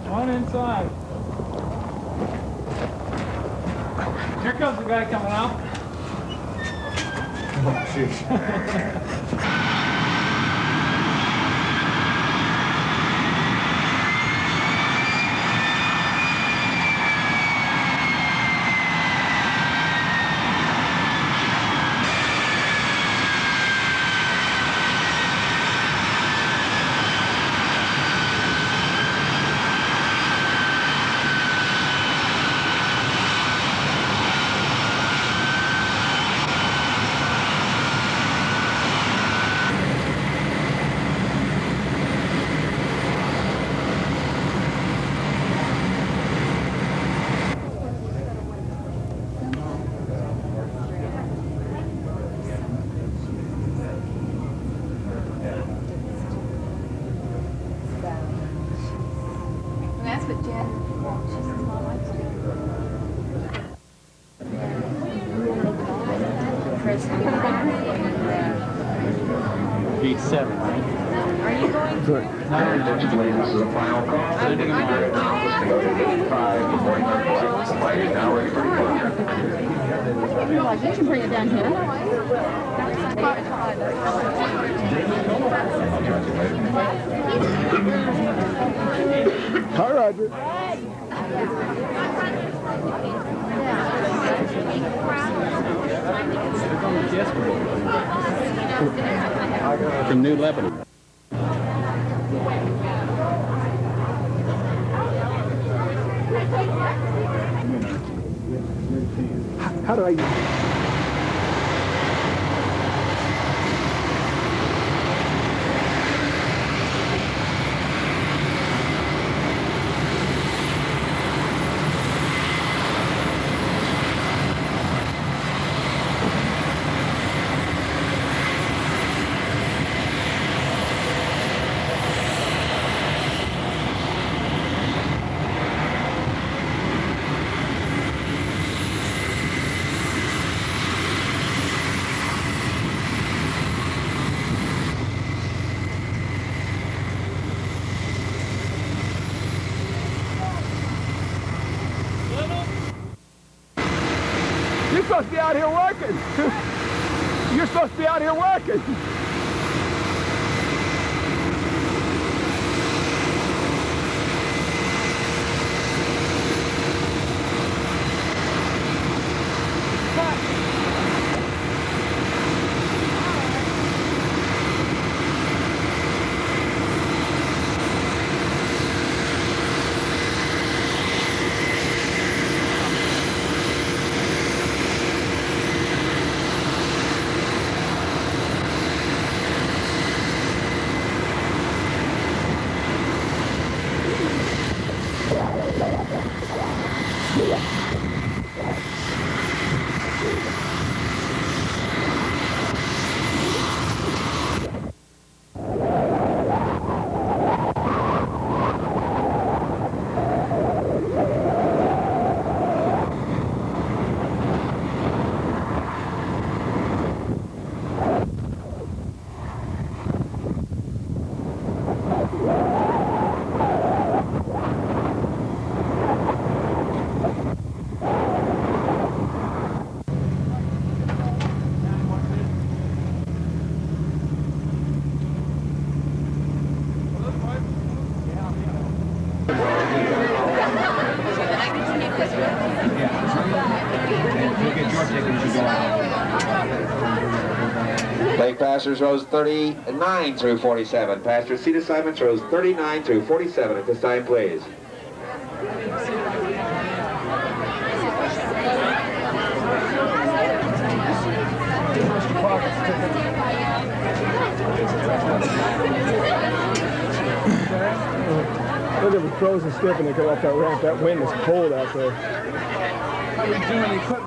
One inside. Here comes the guy coming out. Oh, jeez. That's what Jen, she's his mom likes to do. Beat 7, right? Are you going to? Attention, please. This is a final call. Sending in here now. Let's go to 85 before you collect. The flight is now ready for departure. You're like, you should bring it down here. Hi, Roger. From New Lebanon. How do I... You're supposed to be out here working. You're supposed to be out here working. Lake passengers rows 39 through 47. Passenger seat assignments rows 39 through 47 at this time, please. Look at the frozen stiff and they go off that ramp. That wind is cold out there. How are we doing equipment?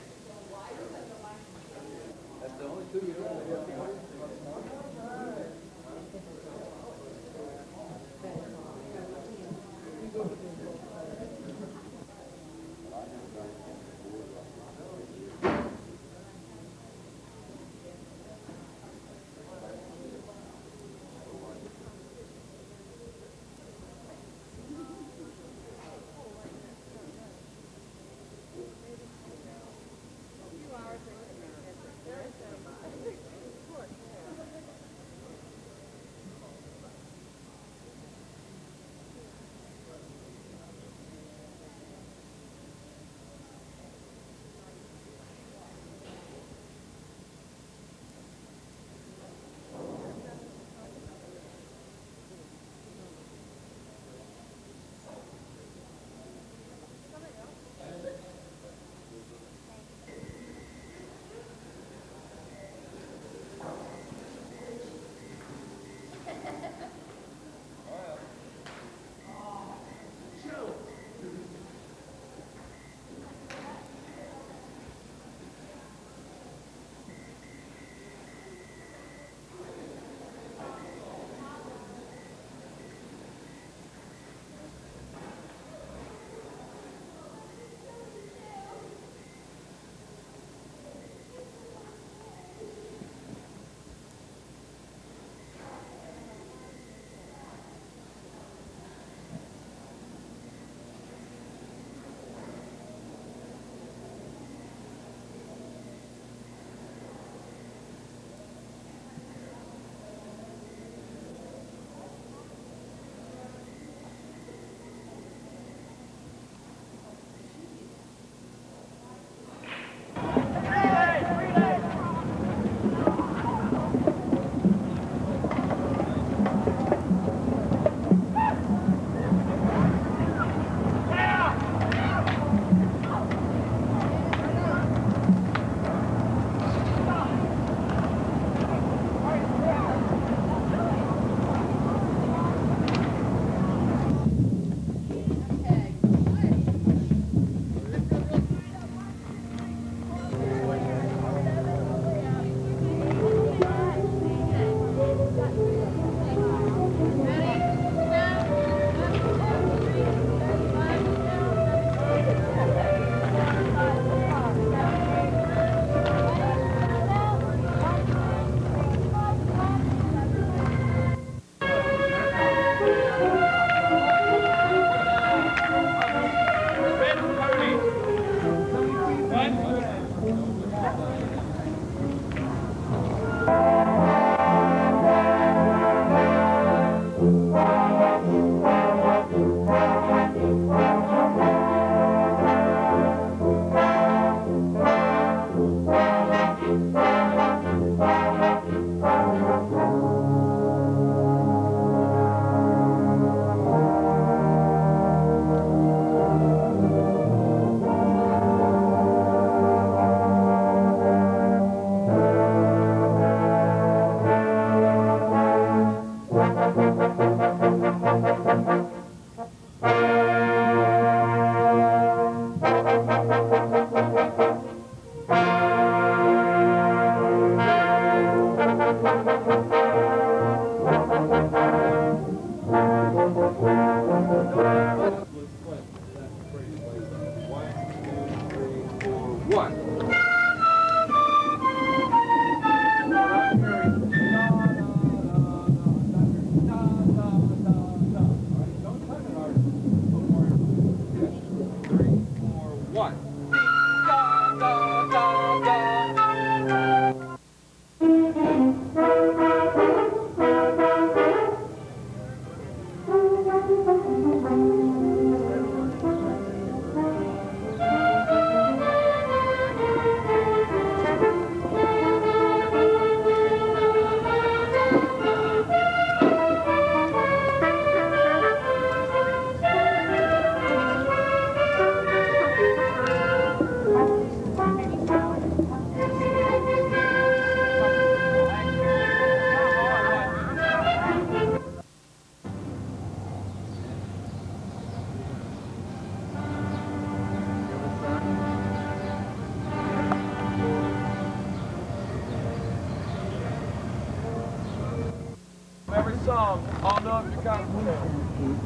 song. I'll know if you're concentrating.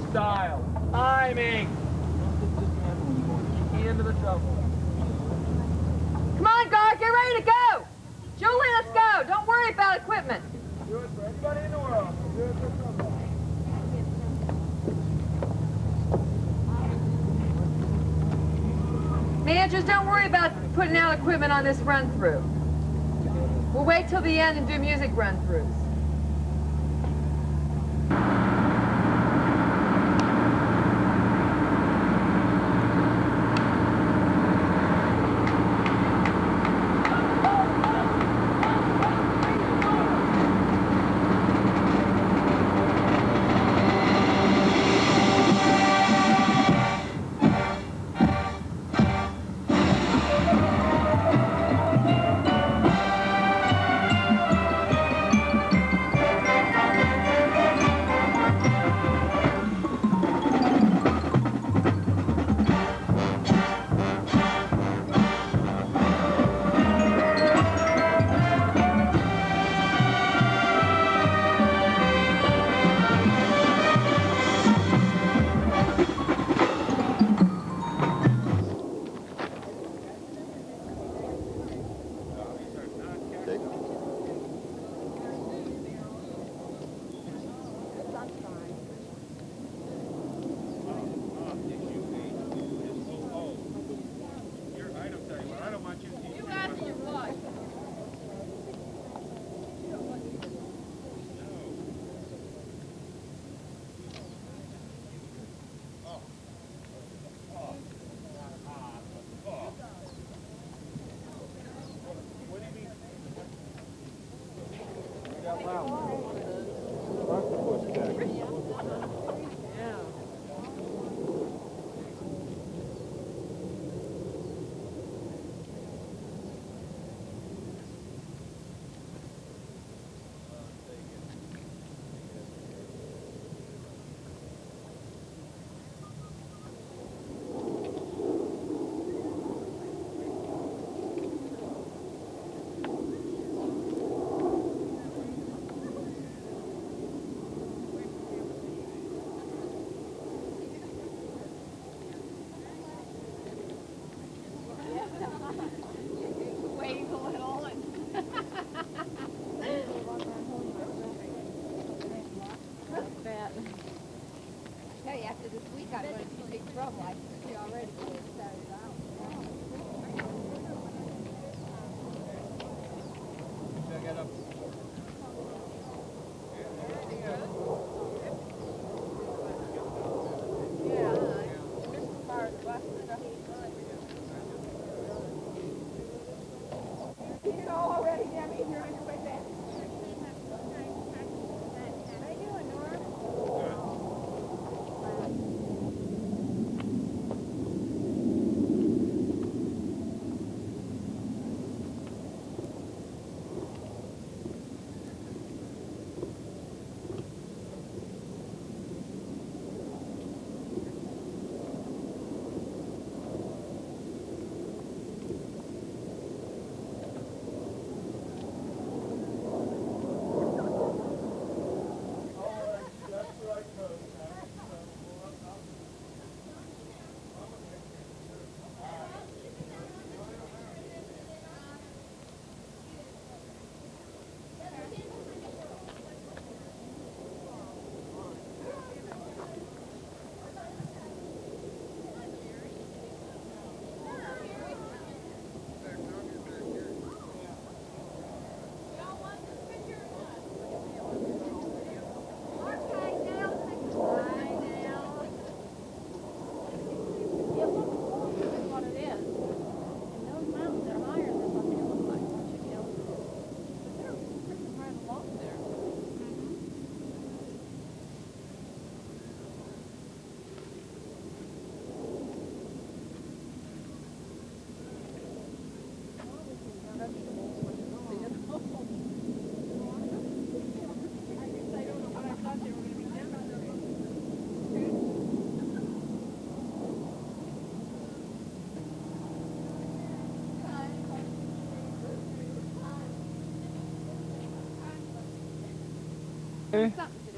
Style. Timing. Into the trouble. Come on, guard, get ready to go! Julie, let's go! Don't worry about equipment. Do it for anybody in the world. Do it for somebody. Managers, don't worry about putting out equipment on this run-through. We'll wait till the end and do music run-throughs.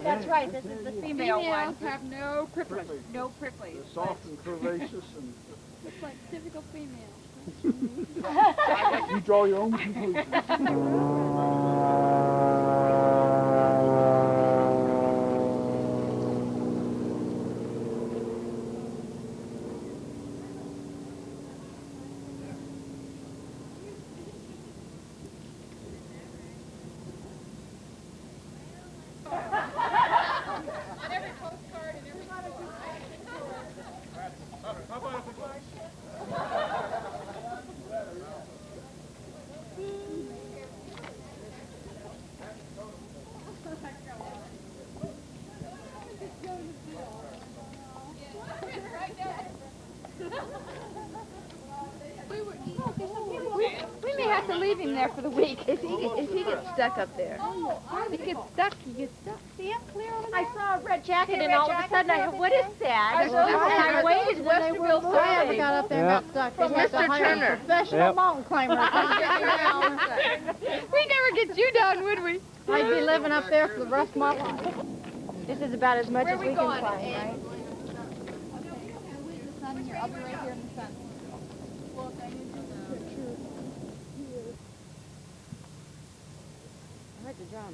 That's right, this is the female one. Females have no prickles. No pricklies. They're soft and curvaceous and... Looks like typical female. You draw your own conclusions. We may have to leave him there for the week. If he gets stuck up there. If he gets stuck, he gets stuck. See him clear over there? I saw a red jacket and all of a sudden I thought, what is that? And I waited and Westerville saw I ever got up there and got stuck. They had to hire a professional mountain climber to come get me down. We never get you down, would we? I'd be living up there for the rest of my life. This is about as much as we can climb, right? I'll be right here in the sun. I heard the drum.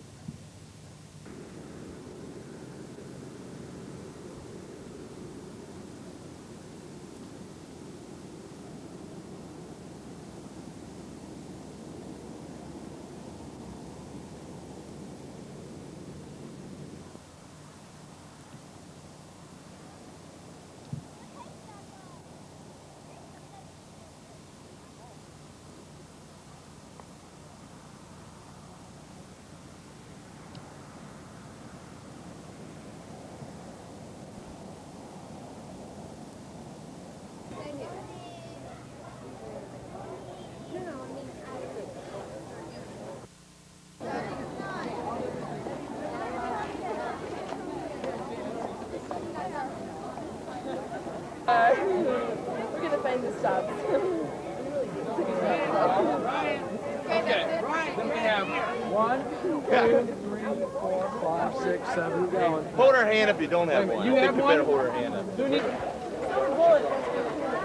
We're gonna find the stops. Okay. Then we have 1, 2, 3, 4, 5, 6, 7 going. Hold her hand if you don't have one. You I have think you one? better hold her hand up. Do you need...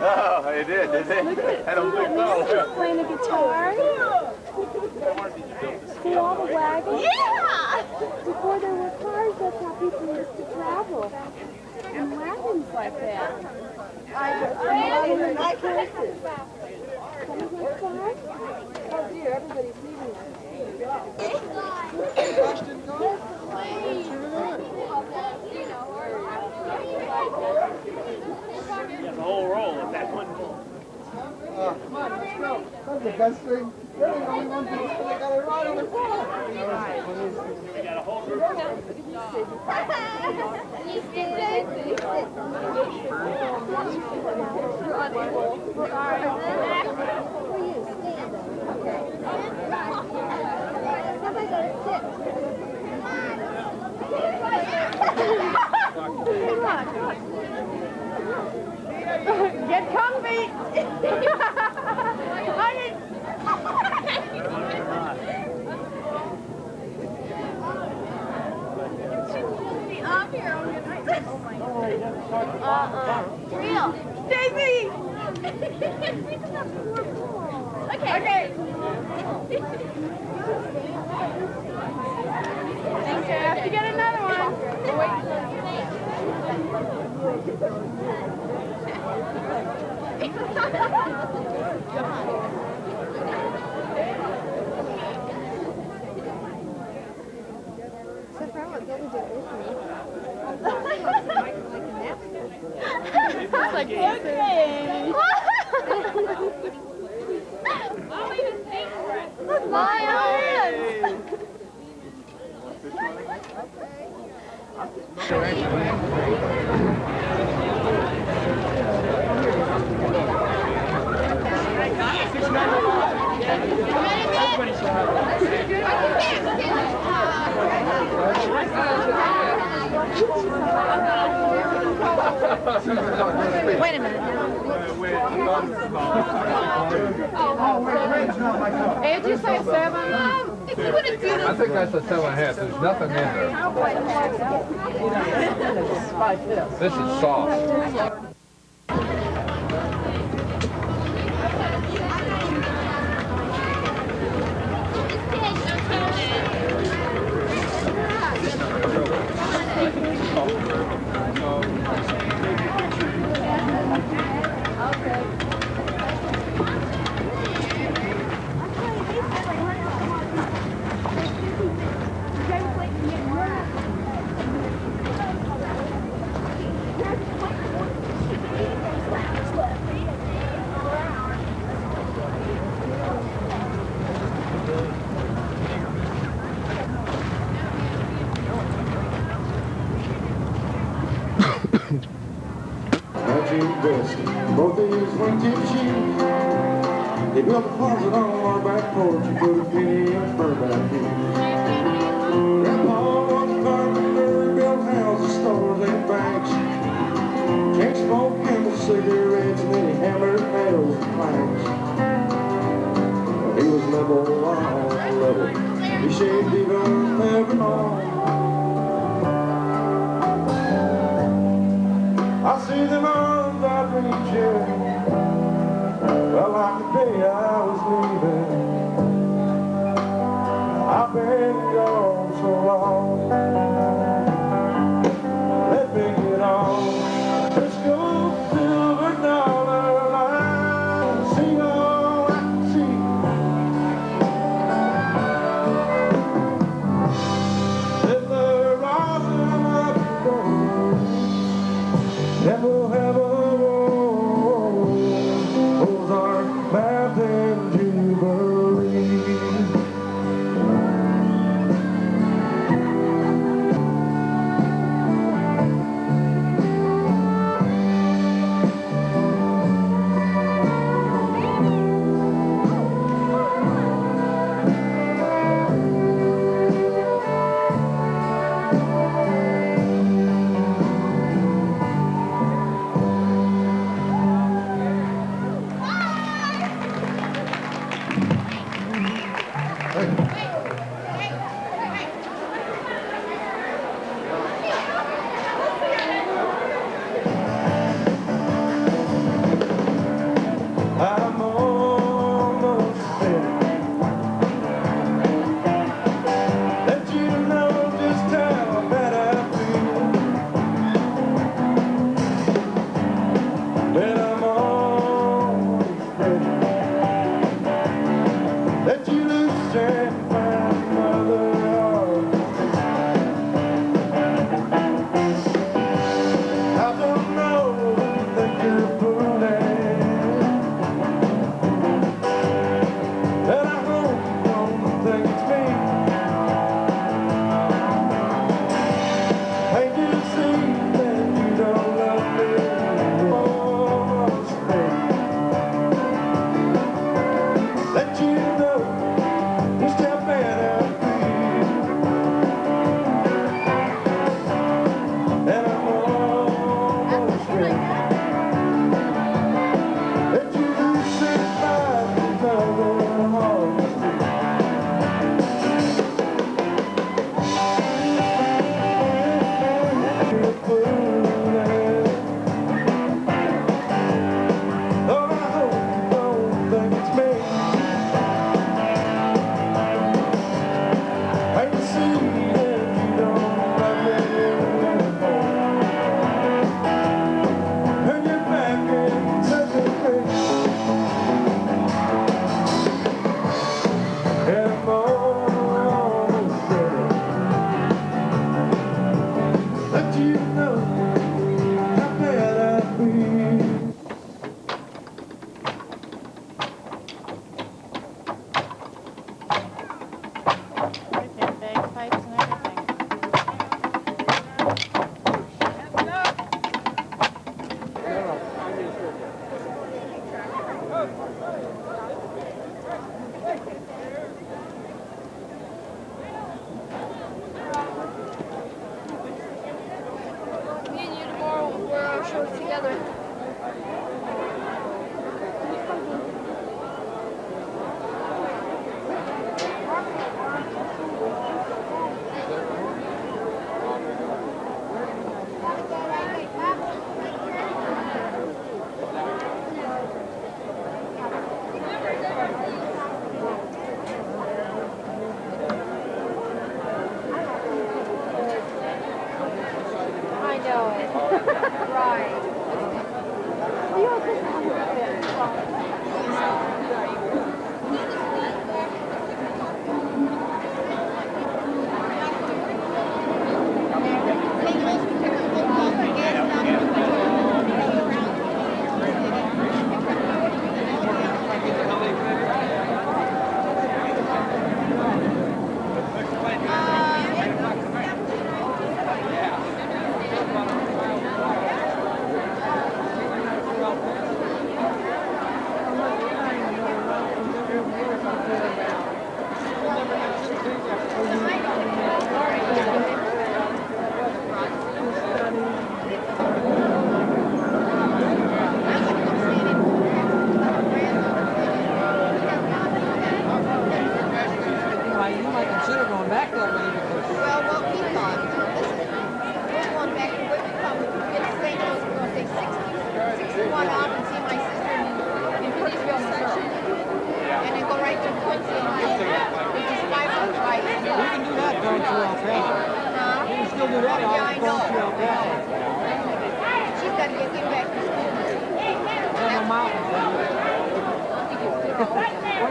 Oh, they did they? I don't think so. Playing the guitar? See all the wagons? Yeah! Before there were cars, that's how people used to travel. And wagons like that. I places. Oh dear, everybody's leaving The whole roll at that one point. Come on, let's go. That's the best thing. They're the only ones that got a ride on the car. We got a whole group. Get comfy! Real. Daisy! Okay. Thanks, I have to get another one. Like, okay. Lions! Wait a minute. Did you say 7? If you would have done I think that's a 7.5. There's nothing in there. This is soft. Both of us went to shoot. They built a closet on our back porch and put a penny in her back here. Grandpa was a carpenter, built houses, stores, and banks. Jack smoked Campbell cigarettes and then he hammered nails and planks. He was level on level. He shaved even never known. I see them arms I'd reach in. Well, like the day I was leaving, I've been gone so long. Let me get on. Let's go silver dollar line. See all I can see. Let the rising up and go. Never have a Ozark Mountain Jubilee. I'm almost there. Let you know just how bad I feel. But I'm almost ready. Let you lose track.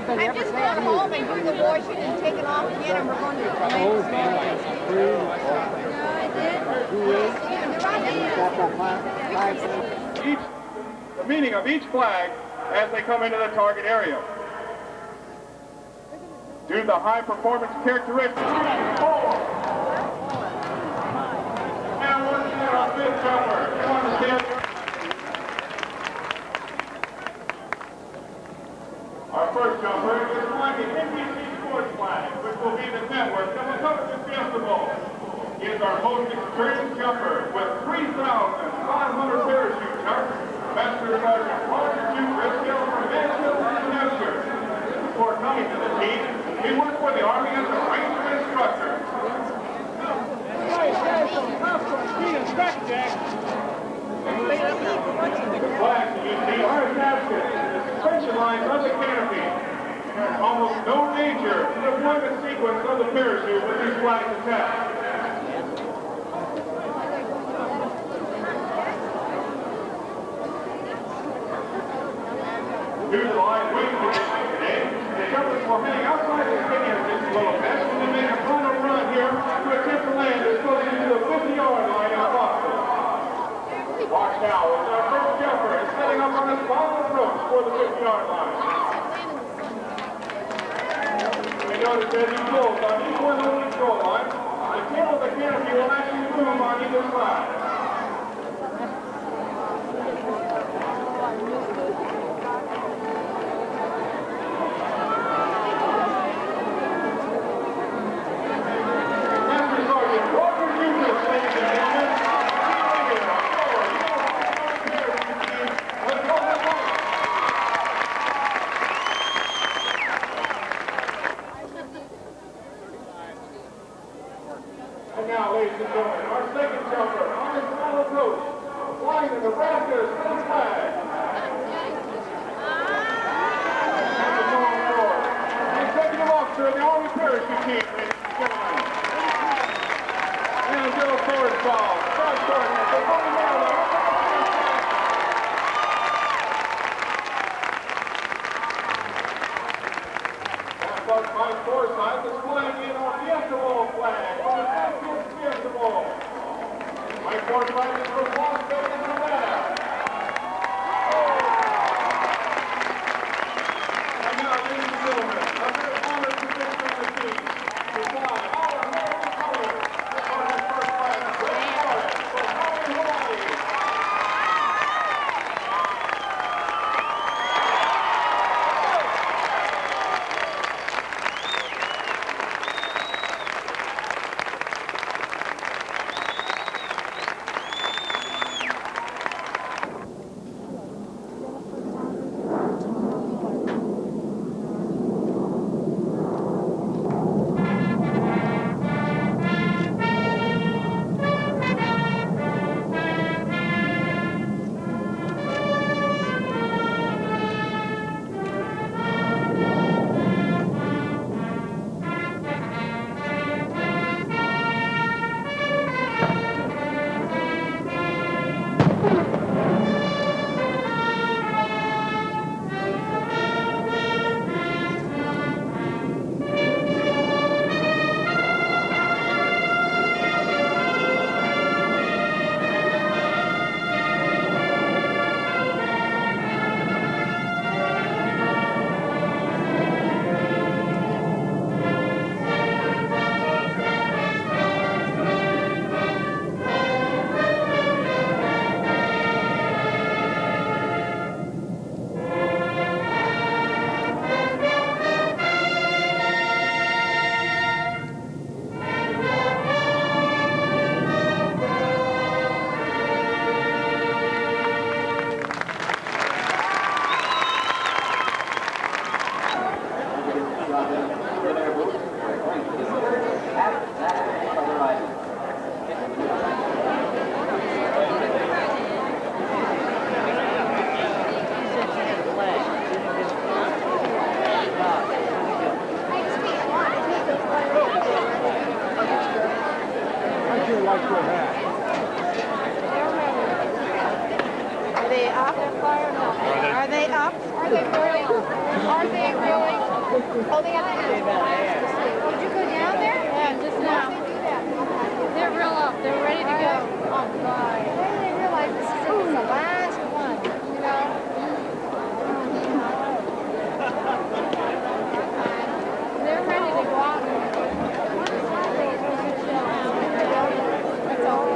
I'm just going home and doing the washing and taking off again, and we're going to the Oh, The meaning of each flag as they come into the target area. Due to the high performance characteristics. And once again, our fifth jumper. You understand? Our first jumper is flying the NBC Sports flag, which will be the network that will cover this Fiesta Bowl. He is our most experienced jumper with 3,500 parachute jumps. Master Sergeant Roger Duke Briscoe from Mansfield, New Hampshire. Before coming to the team, he worked for the Army as a ranger instructor. The flags that you see are attached to the suspension lines of the canopy. There's almost no danger to the deployment sequence of the parachute with these flags attached. Due to the light wind conditions today, the jumpers will hang outside the stadium just a little bit and then make a final run here to attempt to land as close to the 50-yard line in Boston. Watch now as our first jumper is setting up on his final approach for the 50-yard line. And notice as he pulls on each one of the control lines, the tail of the canopy will actually move on either side. And now, ladies and gentlemen, our second jumper on his final approach, flying the Nebraska's first flag. And the Tom Ford, the executive officer of the Army parachute team, ladies and gentlemen. And Bill Thornfall, Staff Sergeant, the Army Maryland. Mike Forsyth is flying in our Fiesta Bowl flag on the Mansfield Fiesta Bowl. Mike Forsyth is from Las Vegas, Nevada. And now, ladies and gentlemen, a very honored position on the team to fly our American colors on the first flag of the Florida for Hawaii. Are they up? Are they up? Are they really? Are they really? Oh, they got the Did you go down there? Yeah, just now. They're real up. They're ready to go. Oh, God. When do they realize this is the last one? You know? They're ready to go out. That's all.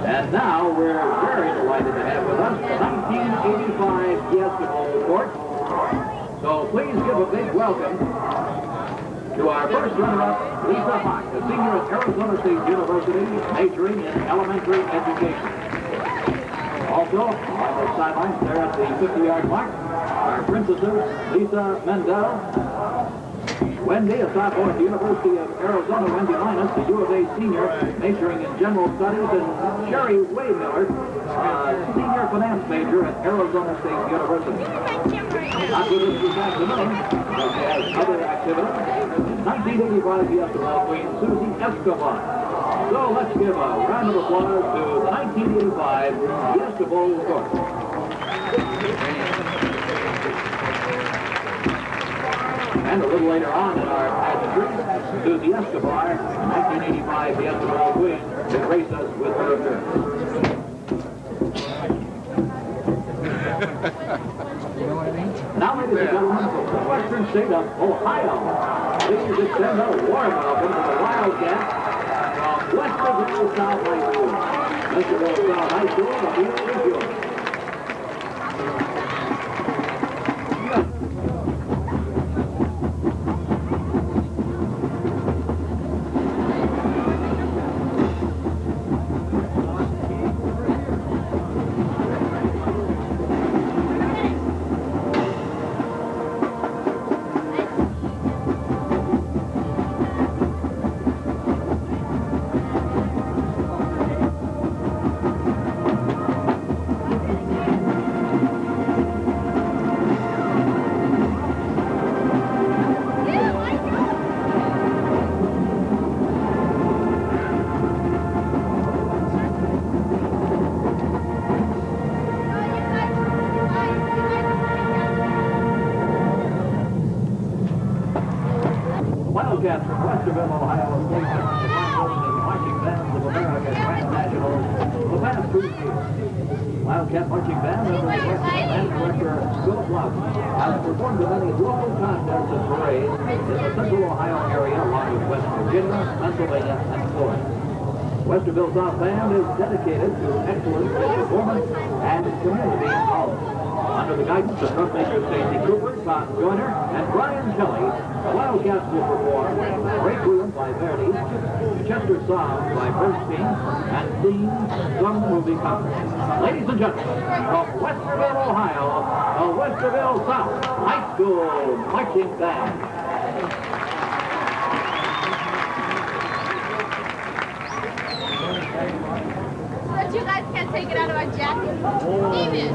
And now we're very delighted to have with us the 1985 Fiesta Bowl court. So please give a big welcome to our first runner-up, Lisa Hawk, a senior at Arizona State University, majoring in elementary education. Also, on the sidelines there at the 50-yard mark, our princesses, Lisa Mendel, Wendy, a sophomore at the University of Arizona, Wendy Linus, the U of A senior, majoring in general studies, and Sherry Waymiller, senior finance major at Arizona State University. Not with us this afternoon, but she has other activities. 1985 Fiesta Bowl Queen Susie Escobar. So let's give a round of applause to the 1985 Fiesta Bowl court. And a little later on in our pageantry, Susie Escobar, 1985 Fiesta Bowl Queen, to grace us with her appearance. Now, ladies and gentlemen, from the western state of Ohio, please extend a warm welcome to the Wildcats from Westerville South High School. Westerville South High School, the field is yours. Ohio State and marching bands of America Grand Nationals for the past 2 years. Wildcat Marching Band under the direction of band director Philip Love has performed in many local contests and parades in the central Ohio area along with West Virginia, Pennsylvania, and Florida. Westerville South Band is dedicated to excellence in performance and community involvement. Under the guidance of trumpmaker Stacy Cooper, Todd Joyner, and Brian Kelly, the Wildcats will perform Requiem by Verdi, Chester Songs by Bernstein, and Themes from the movie Conference. Ladies and gentlemen, from Westerville, Ohio, the Westerville South High School Marching Band. But you guys can't take it out of our jackets. Even.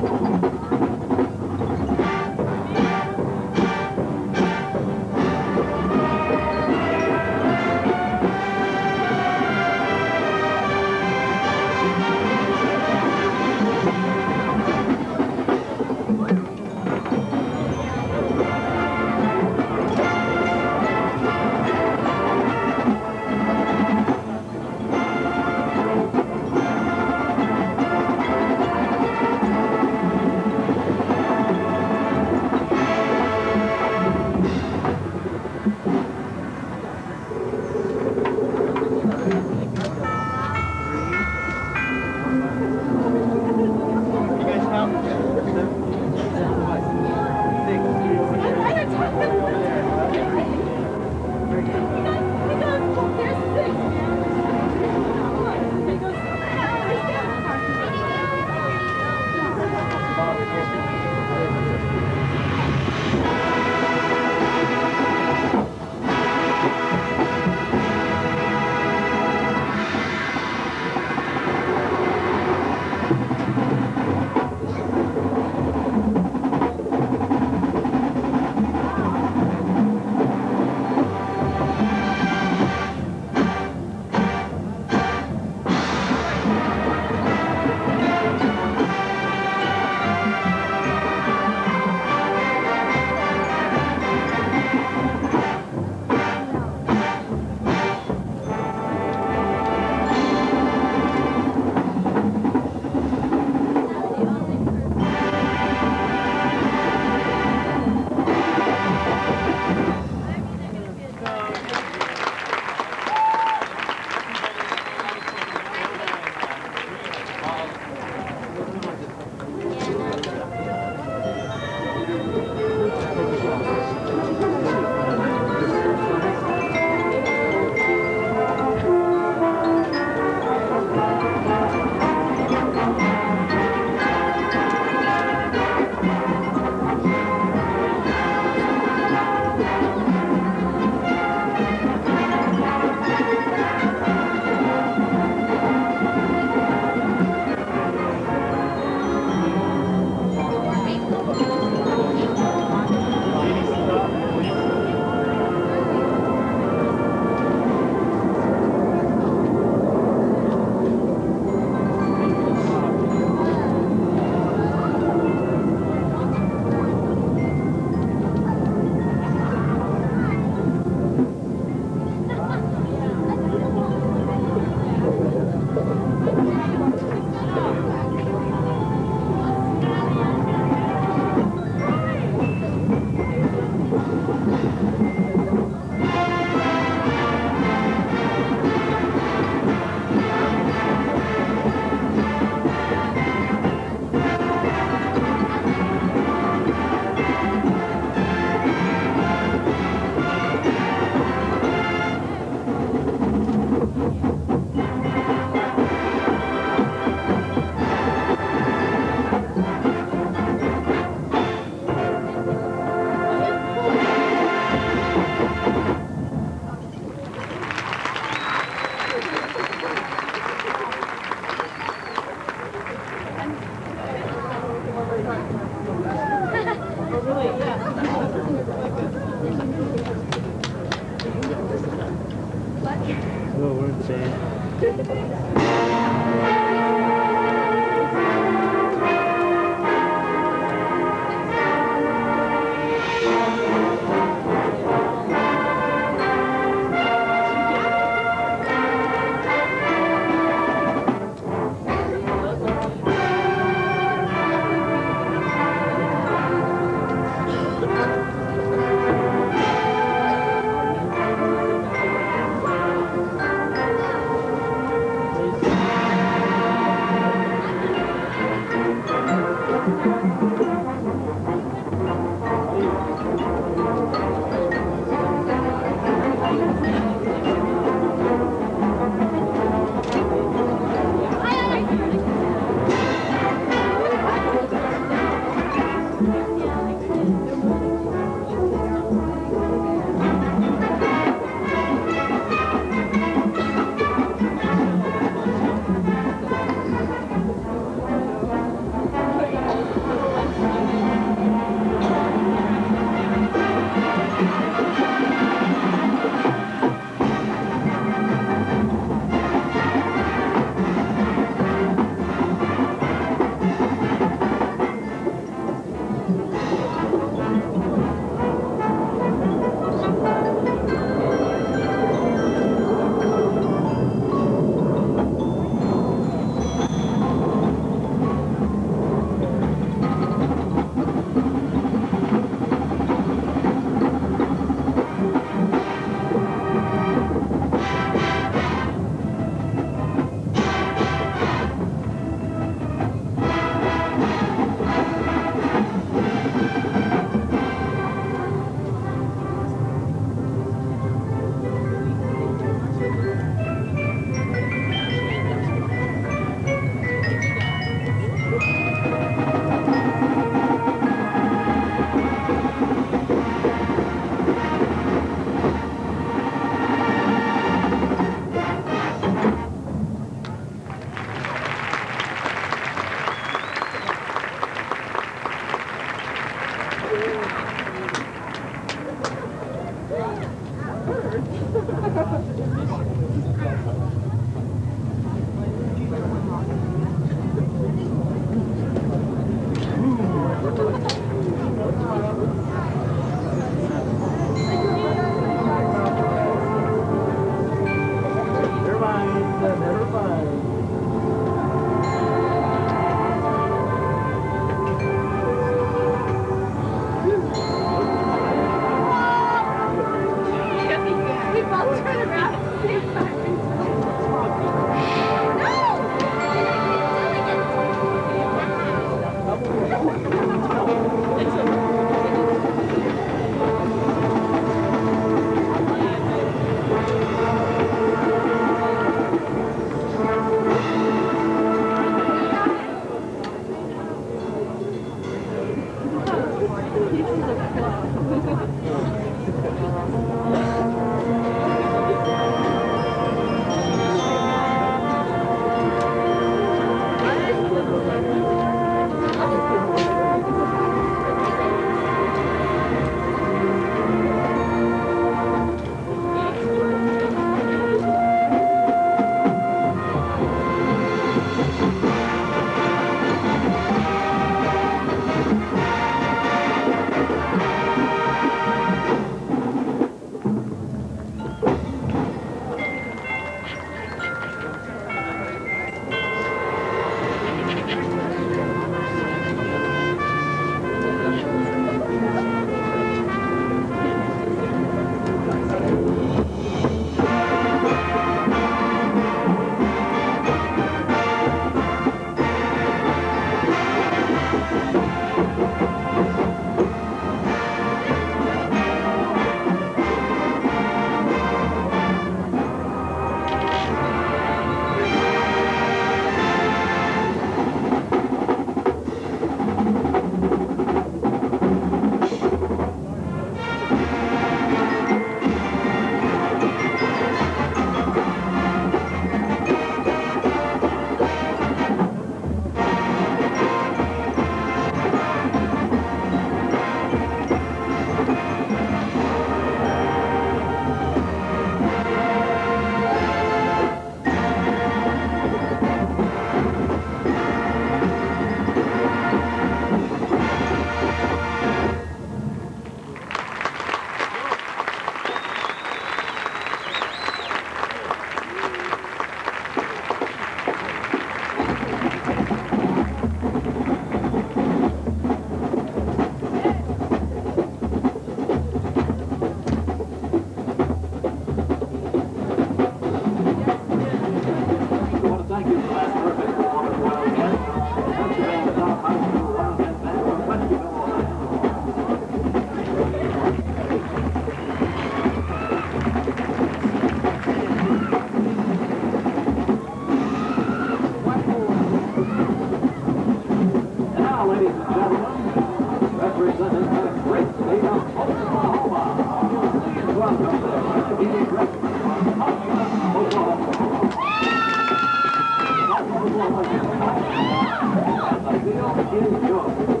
is yours.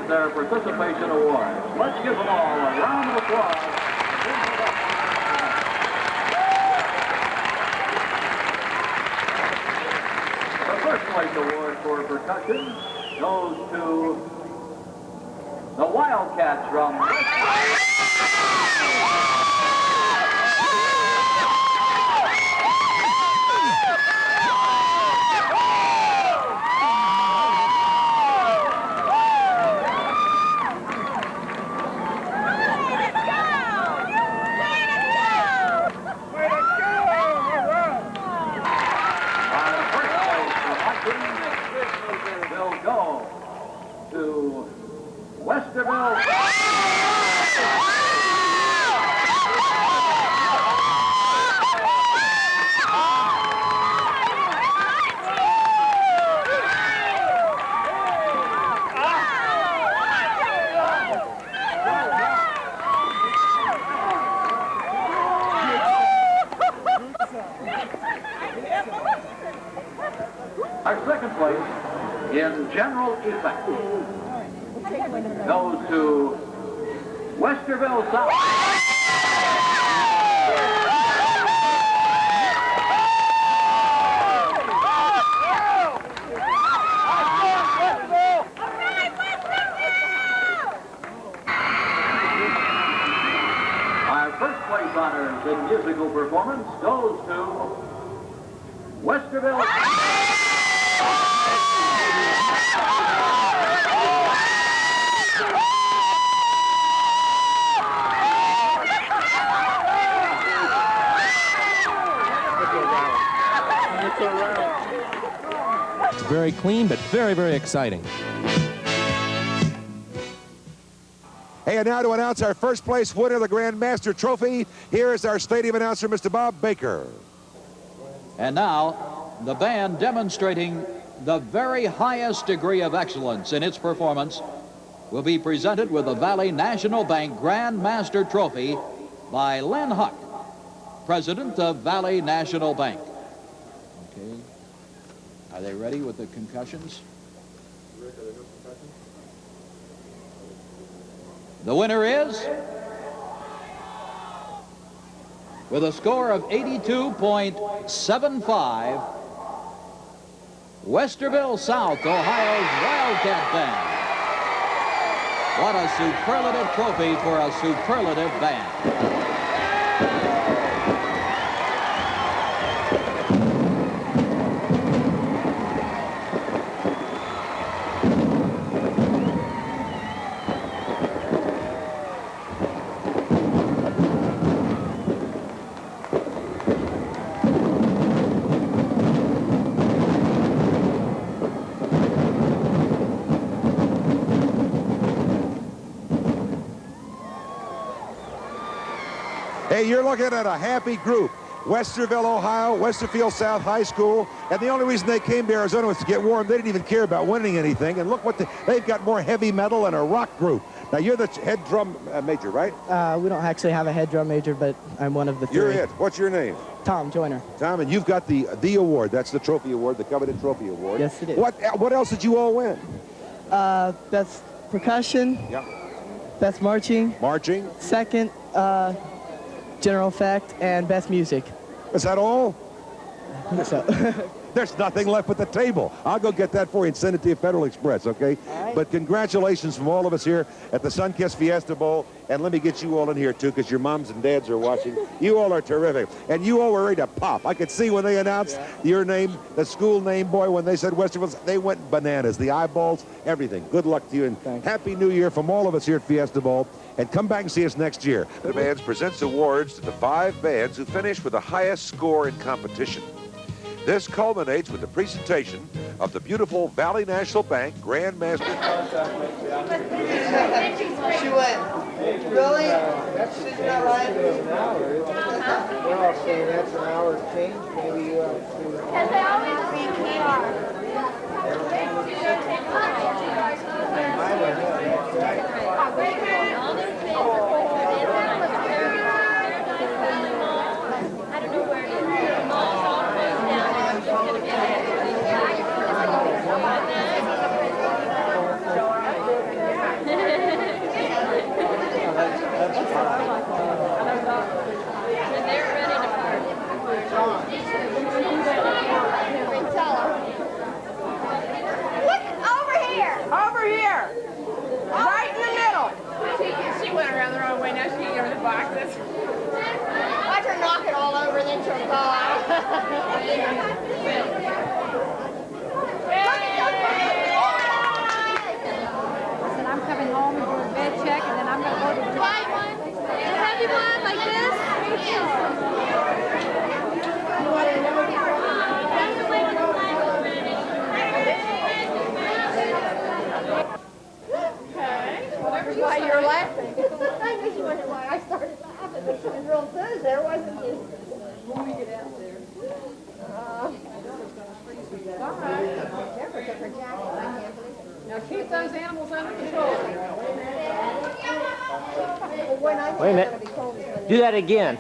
Their participation awards. Let's give them all a round of applause. The first place award for percussion goes to the Wildcats from Westerville. Our second place in general effect goes to Westerville South. Our first place honors in musical performance goes to Westerville. It's very clean, but very, very exciting. Hey, and now to announce our first place winner of the Grand Master Trophy, here is our stadium announcer, Mr. Bob Baker. And now, the band demonstrating the very highest degree of excellence in its performance will be presented with the Valley National Bank Grand Master Trophy by Len Huck, President of Valley National Bank. Okay. Are they ready with the concussions? The winner is, with a score of 82.75, Westerville South, Ohio's Wildcat Band. What a superlative trophy for a superlative band. Hey, you're looking at a happy group. Westerville, Ohio, Westerfield South High School, and the only reason they came to Arizona was to get warm. They didn't even care about winning anything, and look what they've got more heavy metal and a rock group. Now, you're the head drum major, right? We don't actually have a head drum major, but I'm one of the three. You're it. What's your name? Tom Joyner. Tom, and you've got the award. That's the trophy award, the coveted trophy award. Yes, it is. What else did you all win? Best percussion. Yeah. Best marching. Marching. Second, general effect, and best music. Is that all? So. There's nothing left but the table. I'll go get that for you and send it to you Federal Express, okay? All right. But congratulations from all of us here at the Sunkist Fiesta Bowl. And let me get you all in here, too, because your moms and dads are watching. You all are terrific. And you all were ready to pop. I could see when they announced your name, the school name, boy, when they said Westerville, they went bananas. The eyeballs, everything. Good luck to you, and Happy New Year from all of us here at Fiesta Bowl. And come back and see us next year. The Bands presents awards to the 5 bands who finished with the highest score in competition. This culminates with the presentation of the beautiful Valley National Bank Grand Master. She went, really? She's not right. We're all saying that's an hour's change. Maybe you have to. Because they always think we are. Over here. Right in the middle. She went around the wrong way. Now she can't get over the boxes. Watch her knock it all over, then she'll die. Listen, I'm coming home and do a bed check, and then I'm going to go to the White one? The heavy one, like this? Why you're laughing? I just wondered why I started laughing. It was real good there, wasn't it? When we get out there. All right. Never took her jacket. I can't believe it. Now keep those animals under control. Wait a minute. Do that again.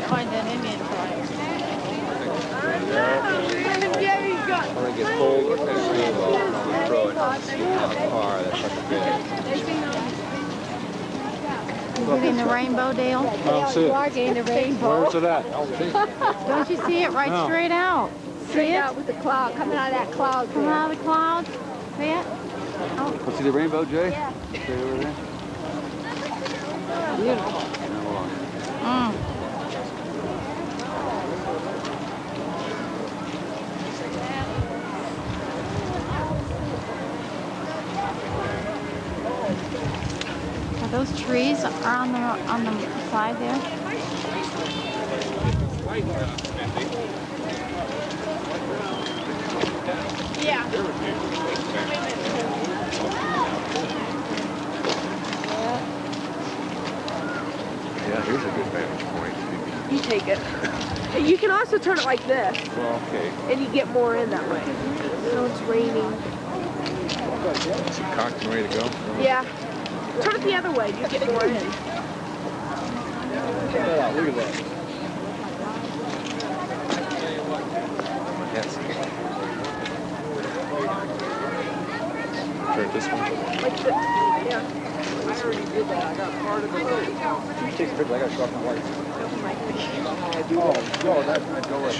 Find that Indian fire. When it gets cold, we're going to throw it in the car. That's such a good. You getting the rainbow, Dale? I don't see it. You are getting the rainbow. Where's it at? I don't see it. Don't you see it right No. straight out? Straight out with the cloud, coming out of that cloud. Coming out of the clouds? See it? Let's see the rainbow, Jay? Yeah. Straight over there. Beautiful. Those trees are on the side there. Yeah. Yeah, here's a good vantage point. You take it. You can also turn it like this. Well, okay. And you get more in that way. So it's raining. Is it cocked and ready to go? Yeah. Turn it the other way. You get more in. Check that out. Look at that. Yes. Turn it this way. Like this. Yeah. I already did that. I got part of the road. You take a picture. I got to show off my wife. Oh, no, that's not going to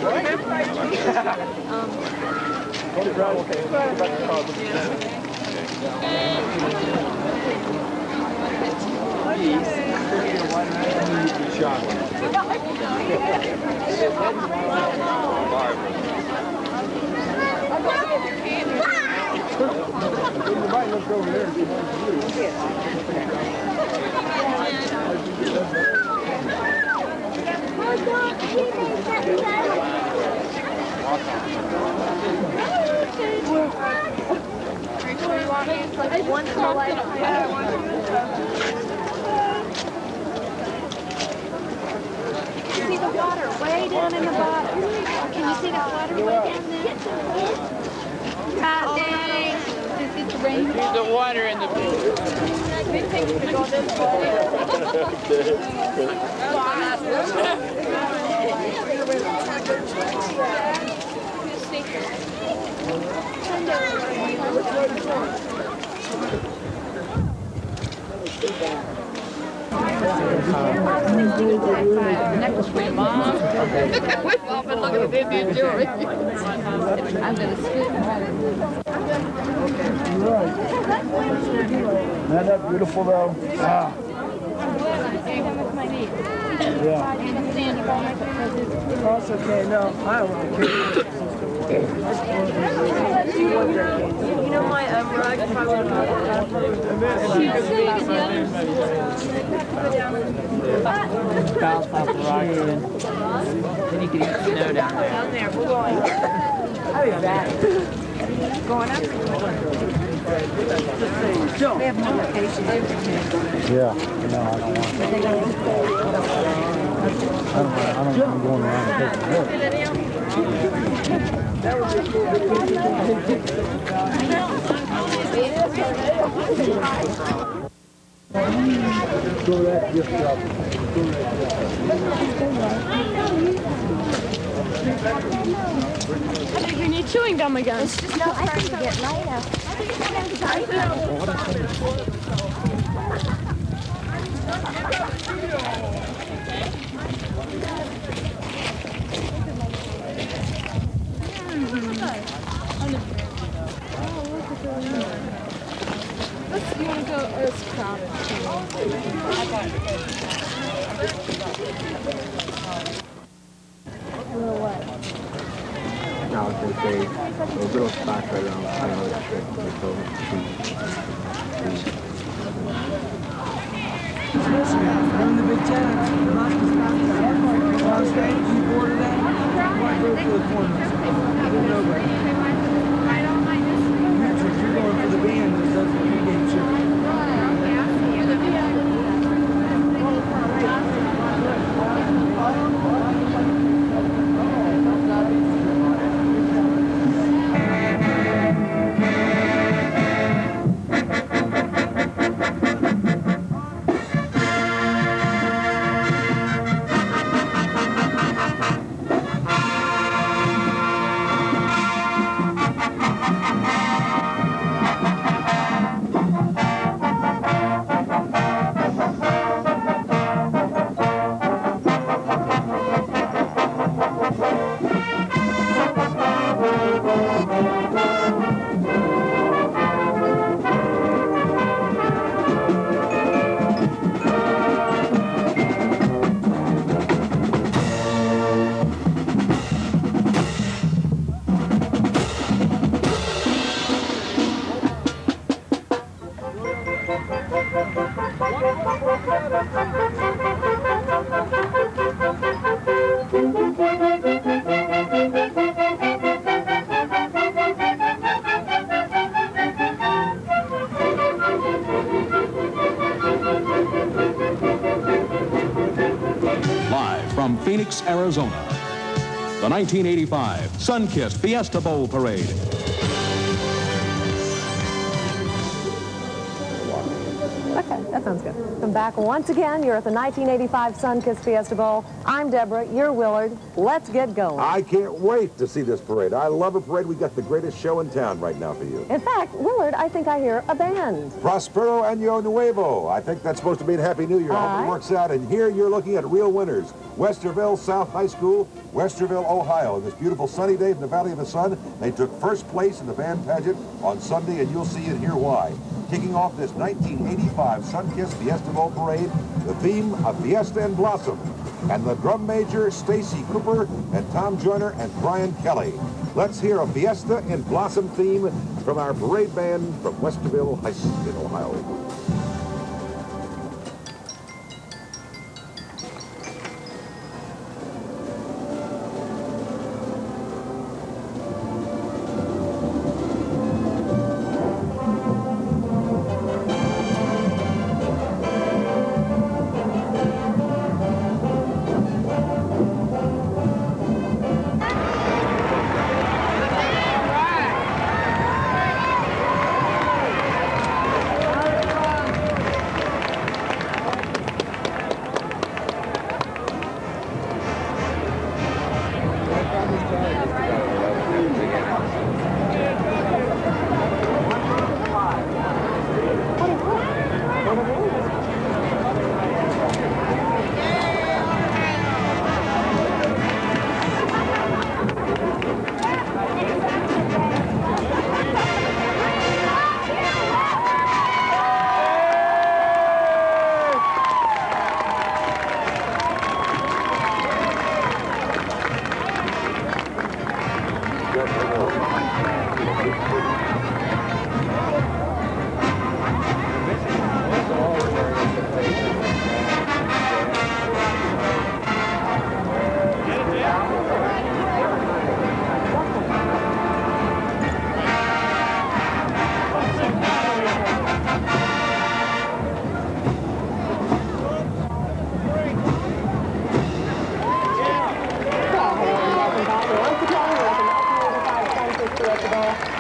Like once in a lifetime. See the water way down in the bottom. Can you see that water way down there? God dang. It's raining. There's the water in the Big thing's gonna go this Necklace for your mom. We've all been looking at Indian jewelry. I'm going to scoot. Isn't that beautiful though? Ah. Yeah. That's okay, no, I don't want to. You know my rug? If I would Bounce off the rock and then you can eat snow down there. Down there, we're going. How is that? Going up? They have no location. Yeah, no, I don't want to. I don't want going around and taking We need chewing gum again. It's just not starting to get lighter. You want to go? It's crowded. No, I was going to say, those little spots right around the trip, like those Run the big tent. On stage, you order that. Right go to the corner. You're going for the band that does the pregame show. Phoenix, Arizona. The 1985 Sunkist Fiesta Bowl Parade. Okay, that sounds good. Come back once again. You're at the 1985 Sunkist Fiesta Bowl. I'm Deborah. You're Willard. Let's get going. I can't wait to see this parade. I love a parade. We got the greatest show in town right now for you. In fact, Willard, I think I hear a band. Prospero Año Nuevo. I think that's supposed to mean Happy New Year. I hope it works out. And here you're looking at real winners. Westerville South High School, Westerville, Ohio. This beautiful sunny day in the Valley of the Sun. They took first place in the band pageant on Sunday, and you'll see and hear why. Kicking off this 1985 Sunkist Fiesta Bowl Parade, the theme of Fiesta and Blossom, and the drum major, Stacy Cooper, and Tom Joyner, and Brian Kelly. Let's hear a Fiesta and Blossom theme from our parade band from Westerville High School in Ohio.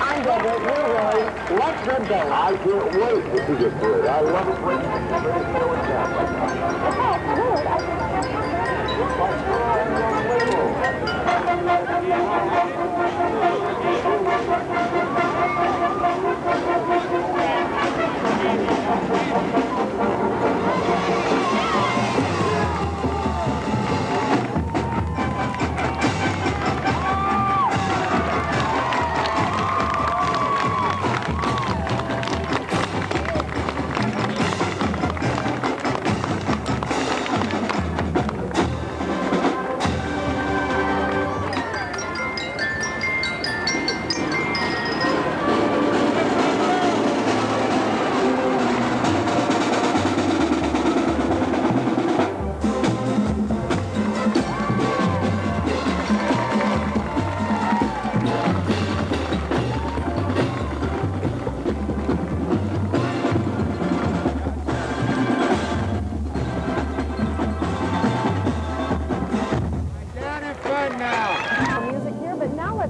I'm Deborah. You're Willie. Let's get going. I can't wait to see this parade. I love it when it's show in town.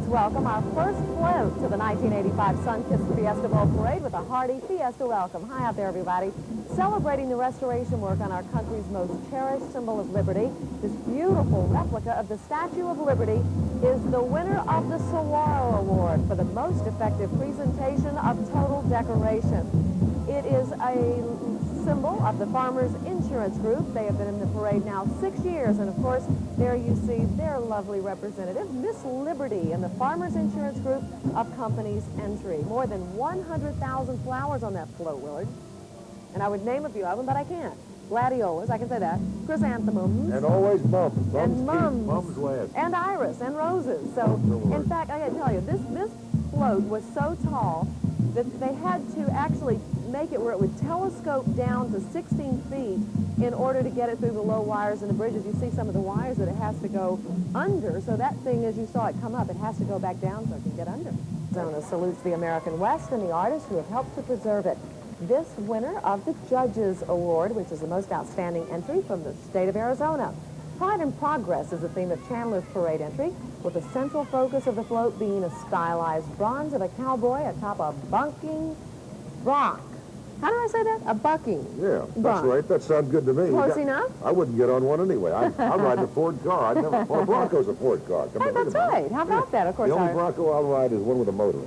Welcome our first float to the 1985 Sunkist Fiesta Bowl Parade with a hearty Fiesta welcome. Hi out there, everybody. Celebrating the restoration work on our country's most cherished symbol of liberty, this beautiful replica of the Statue of Liberty is the winner of the Saguaro Award for the most effective presentation of total decoration. It is a symbol of the Farmers Insurance Group. They have been in the parade now 6 years, and of course, there you see their lovely representative, Miss Liberty, and the Farmers Insurance Group of Company's entry. More than 100,000 flowers on that float, Willard. And I would name a few of them, but I can't. Gladiolas, I can say that. Chrysanthemums. And always mums. And mums. Mums last. And iris and roses. So, in fact, I got to tell you, this float was so tall that they had to actually make it where it would telescope down to 16 feet in order to get it through the low wires and the bridges. You see some of the wires that it has to go under, so that thing, as you saw it come up, it has to go back down so it can get under. Arizona salutes the American West and the artists who have helped to preserve it. This winner of the Judges Award, which is the most outstanding entry from the state of Arizona. Pride and Progress is the theme of Chandler's parade entry, with the central focus of the float being a stylized bronze of a cowboy atop a bunking bronc. How do I say that? A bucking. Yeah, that's bronc. right. That sounds good to me. Close enough? I wouldn't get on one anyway. I'm riding a Ford car. I'd never. Well, a Bronco's a Ford car. Come Hey, on, that's right. How about that? Of course, the only Bronco I'll ride is one with a motor.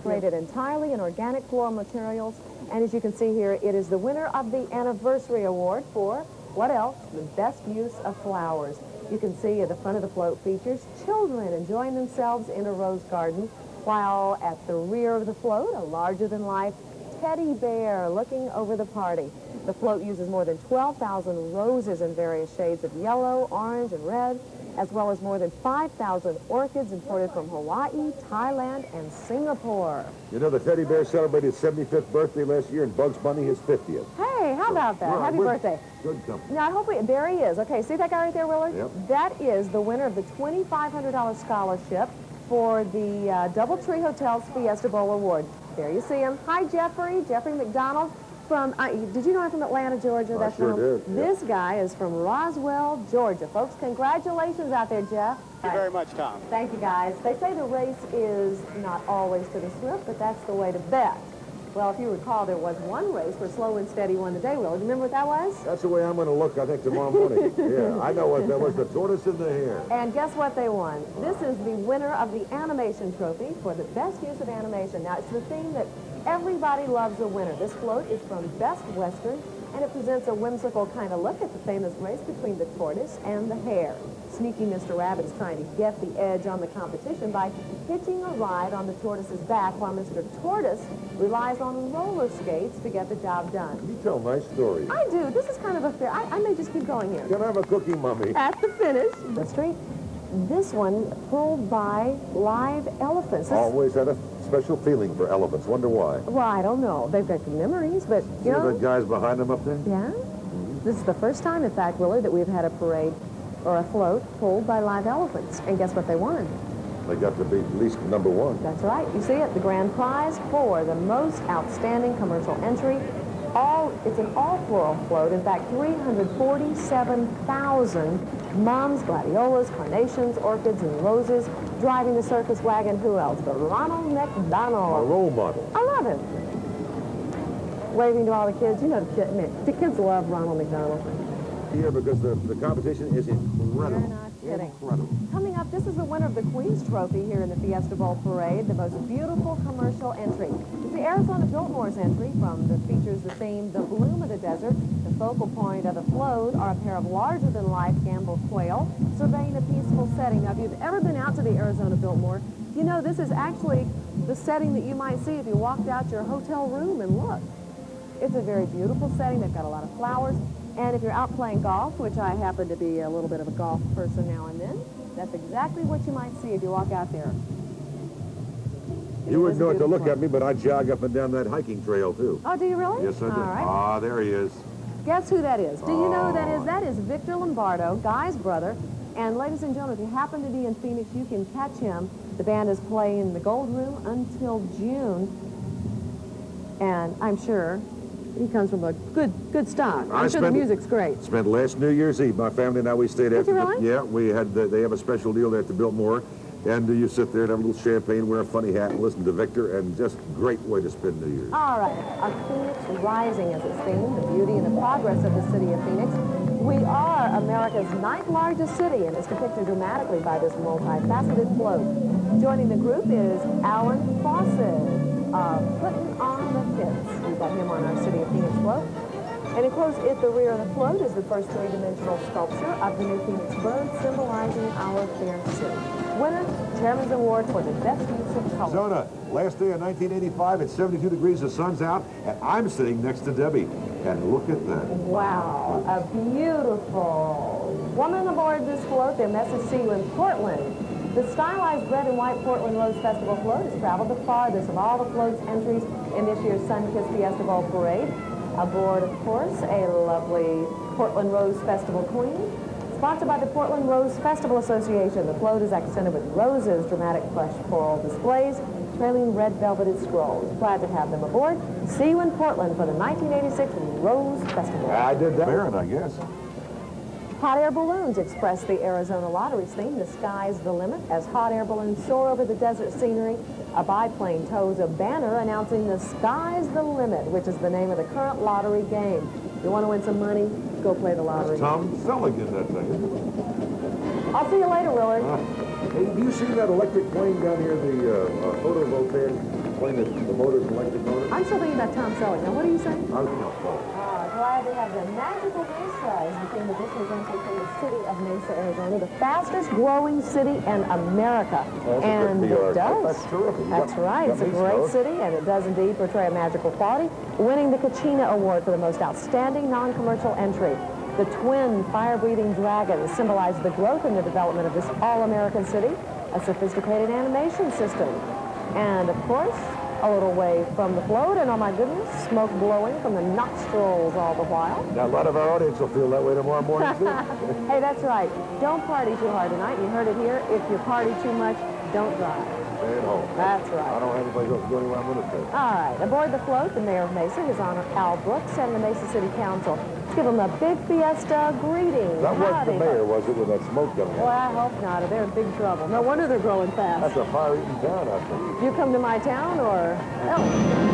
Rated entirely in organic floral materials. And as you can see here, it is the winner of the Anniversary Award for, what else? The best use of flowers. You can see at the front of the float features children enjoying themselves in a rose garden, while at the rear of the float, a larger-than-life teddy bear looking over the party. The float uses more than 12,000 roses in various shades of yellow, orange, and red, as well as more than 5,000 orchids imported from Hawaii, Thailand, and Singapore. You know, the teddy bear celebrated his 75th birthday last year, and Bugs Bunny his 50th. Hey, how about that? Yeah, Happy birthday. Good company. Now, I hope there he is. Okay, see that guy right there, Willard? Yep. That is the winner of the $2,500 scholarship for the DoubleTree Hotel's Fiesta Bowl Award. There you see him. Hi, Jeffrey McDonald from, did you know I'm from Atlanta, Georgia? I sure did. This guy is from Roswell, Georgia. Folks, congratulations out there, Jeff. Thank you very much, Tom. Thank you, guys. They say the race is not always to the swift, but that's the way to bet. Well, if you recall, there was one race where Slow and Steady won the day, Will. Do you remember what that was? That's the way I'm going to look, I think, tomorrow morning. Yeah, I know what that was, the tortoise and the hare. And guess what they won? This is the winner of the animation trophy for the best use of animation. Now, it's the theme that everybody loves a winner. This float is from Best Western, and it presents a whimsical kind of look at the famous race between the tortoise and the hare. Sneaky Mr. Rabbit is trying to get the edge on the competition by hitching a ride on the tortoise's back, while Mr. Tortoise relies on roller skates to get the job done. You tell nice stories. I do. This is kind of a fair. I may just keep going here. Can I have a cookie, Mummy? At the finish, the street. This one pulled by live elephants. Always had a special feeling for elephants. Wonder why. Well, I don't know. They've got good memories, but See the guys behind them up there? Yeah. This is the first time, in fact, Willard, that we've had a parade or a float pulled by live elephants. And guess what they won? They got to be at least number one. That's right. You see it, the grand prize for the most outstanding commercial entry. It's an all-floral float. In fact, 347,000 mums, gladiolas, carnations, orchids, and roses driving the circus wagon. Who else? But Ronald McDonald. A role model. I love him. Waving to all the kids. You know, the kids love Ronald McDonald. Here, because the competition is incredible. You're not kidding. Incredible. Coming up, this is the winner of the Queen's Trophy here in the Fiesta Bowl Parade, the most beautiful commercial entry. It's the Arizona Biltmore's entry that features the theme, The Bloom of the Desert. The focal point of the float are a pair of larger-than-life gamble quail surveying a peaceful setting. Now, if you've ever been out to the Arizona Biltmore, you know this is actually the setting that you might see if you walked out your hotel room and looked. It's a very beautiful setting. They've got a lot of flowers. And if you're out playing golf, which I happen to be a little bit of a golf person now and then, that's exactly what you might see if you walk out there. You wouldn't know it to look at me, but I jog up and down that hiking trail, too. Oh, do you really? Yes, I do. All right. Ah, there he is. Guess who that is? Do you know who that is? That is Victor Lombardo, Guy's brother. And ladies and gentlemen, if you happen to be in Phoenix, you can catch him. The band is playing in the Gold Room until June. And I'm sure he comes from a good stock. I'm sure the music's great. Spent last New Year's Eve. My family and I, we stayed Did you really? Yeah, we had. They have a special deal there at the Biltmore, and you sit there and have a little champagne, wear a funny hat, and listen to Victor, and just great way to spend New Year's. All right, a Phoenix Rising is its theme, the beauty and the progress of the city of Phoenix. We are America's 9th largest city, and it's depicted dramatically by this multifaceted float. Joining the group is Alan Fawcett. Putting on the Fits. We've got him on our City of Phoenix float. And close at the rear of the float is the first three-dimensional sculpture of the new Phoenix bird, symbolizing our fair city. Winner, Chairman's Award for the best use of color. Zona, last day of 1985, it's 72 degrees, the sun's out, and I'm sitting next to Debbie. And look at that. Wow, a beautiful woman aboard this float. Their message, see you in Portland. The stylized red and white Portland Rose Festival float has traveled the farthest of all the float's entries in this year's Sun-Kissed Fiesta Bowl Parade. Aboard, of course, a lovely Portland Rose Festival queen. Sponsored by the Portland Rose Festival Association, the float is accented with roses, dramatic plush floral displays, trailing red velveted scrolls. Glad to have them aboard. See you in Portland for the 1986 Rose Festival. I did that. Baron, I guess. Hot air balloons express the Arizona Lottery's theme, the sky's the limit. As hot air balloons soar over the desert scenery, a biplane tows a banner announcing the sky's the limit, which is the name of the current lottery game. If you want to win some money, go play the lottery. Tom Selleck in that thing. I'll see you later, Willard. Hey, do you see that electric plane down here, the photovoltaic plane, the motor's electric motor? I'm still thinking about Tom Selleck. Now, what are you saying? I don't know. Glad to have the magical Mesa is the theme of this presented from the city of Mesa, Arizona, the fastest growing city in America. And it does. That's terrific. That's right. It's a great city, and it does indeed portray a magical quality, winning the Kachina Award for the most outstanding non-commercial entry. The twin fire-breathing dragons symbolize the growth and the development of this all-American city, a sophisticated animation system. And, of course, a little wave from the float, and oh my goodness, smoke blowing from the nostrils all the while. Now, a lot of our audience will feel that way tomorrow morning, too. Hey, that's right. Don't party too hard tonight. You heard it here. If you party too much, don't drive. Stay at home. That's right. I don't have anybody else to go anywhere I'm going to say. All right. Aboard the float, the mayor of Mesa, His Honor Al Brooks, and the Mesa City Council. Let's give them a big Fiesta greeting. That wasn't the mayor, was it, with that smoke coming Well, out? I hope not. They're in big trouble. No wonder they're growing fast. That's a fire-eating town out there. You come to my town, or... Oh.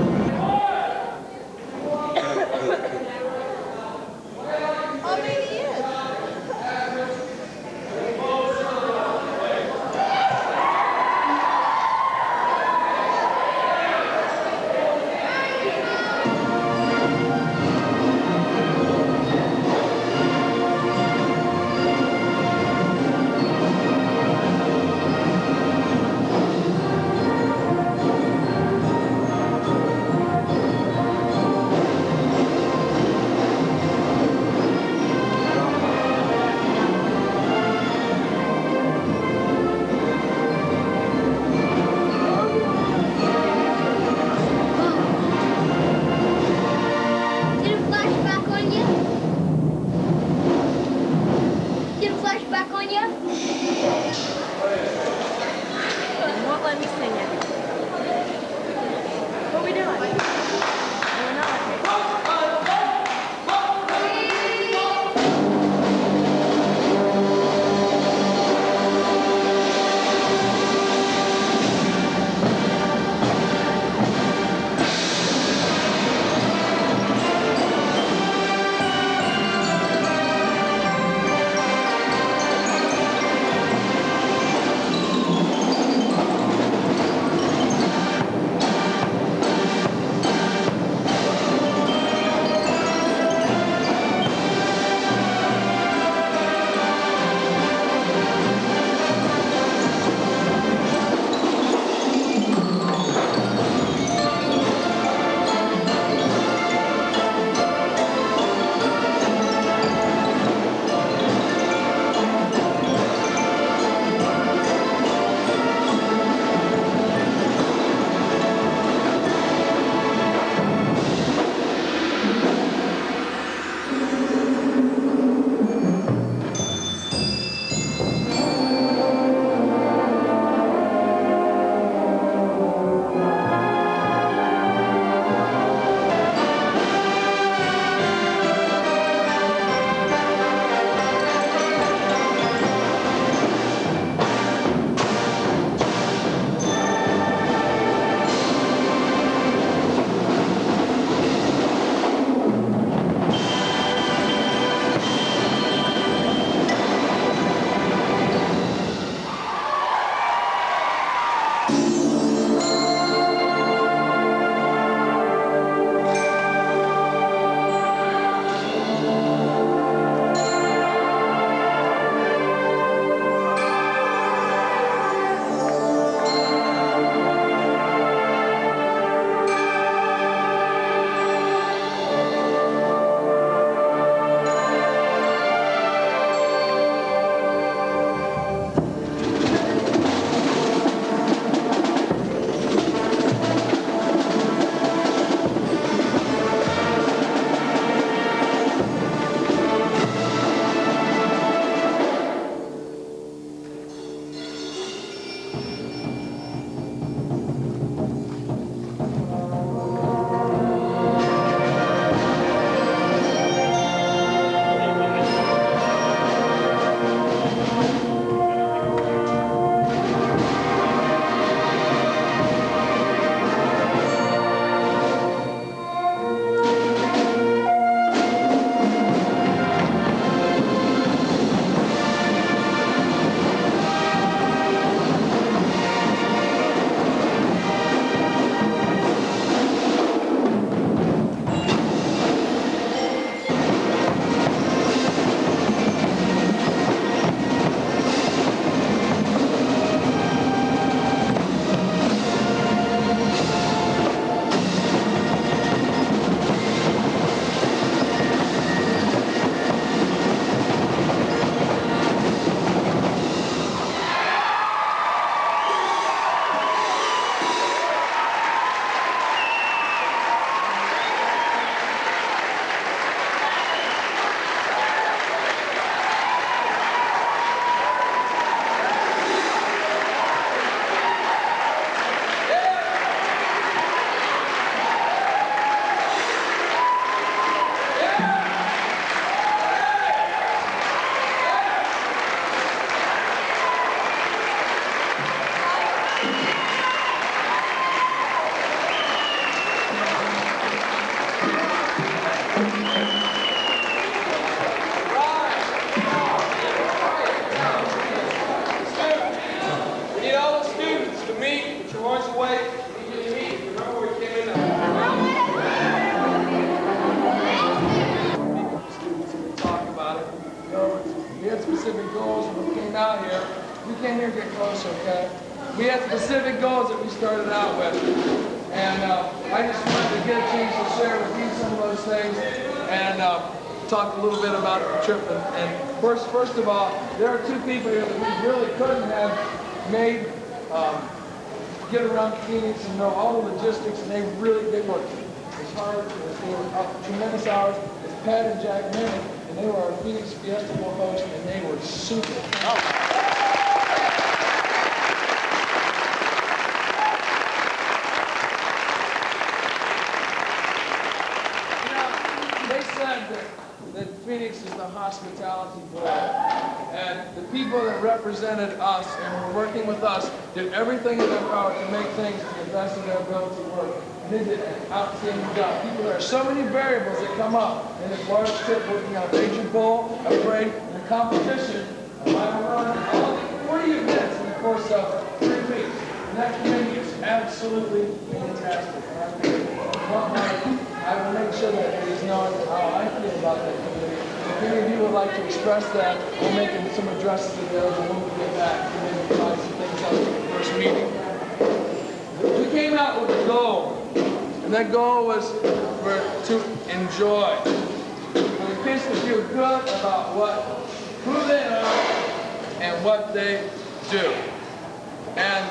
out here. We can't hear, get closer, okay? We had specific goals that we started out with. And I just wanted to get a chance to share with you some of those things and talk a little bit about the trip. And first of all, there are two people here that we really couldn't have made get around Phoenix and know all the logistics, and they worked as hard, they were up tremendous hours. It's Pat and Jack Minnick, and they were our Phoenix Fiesta Bowl hosts, and they were super. They said that Phoenix is the hospitality bowl, and the people that represented us and were working with us did everything in their power to make things to the best of their ability to work. And they did an outstanding job. There are so many variables that come up in this large trip, working on a major bowl, a parade, and a competition. I run all 40 events in the course of 3 weeks. And that committee is absolutely fantastic. I will make sure that it is known how I feel about that committee. If any of you would like to express that, we'll make some addresses available when we get back and maybe try some things out at the first meeting. We came out with a goal, and that goal was to enjoy. For the kids to feel good about who they are and what they do. And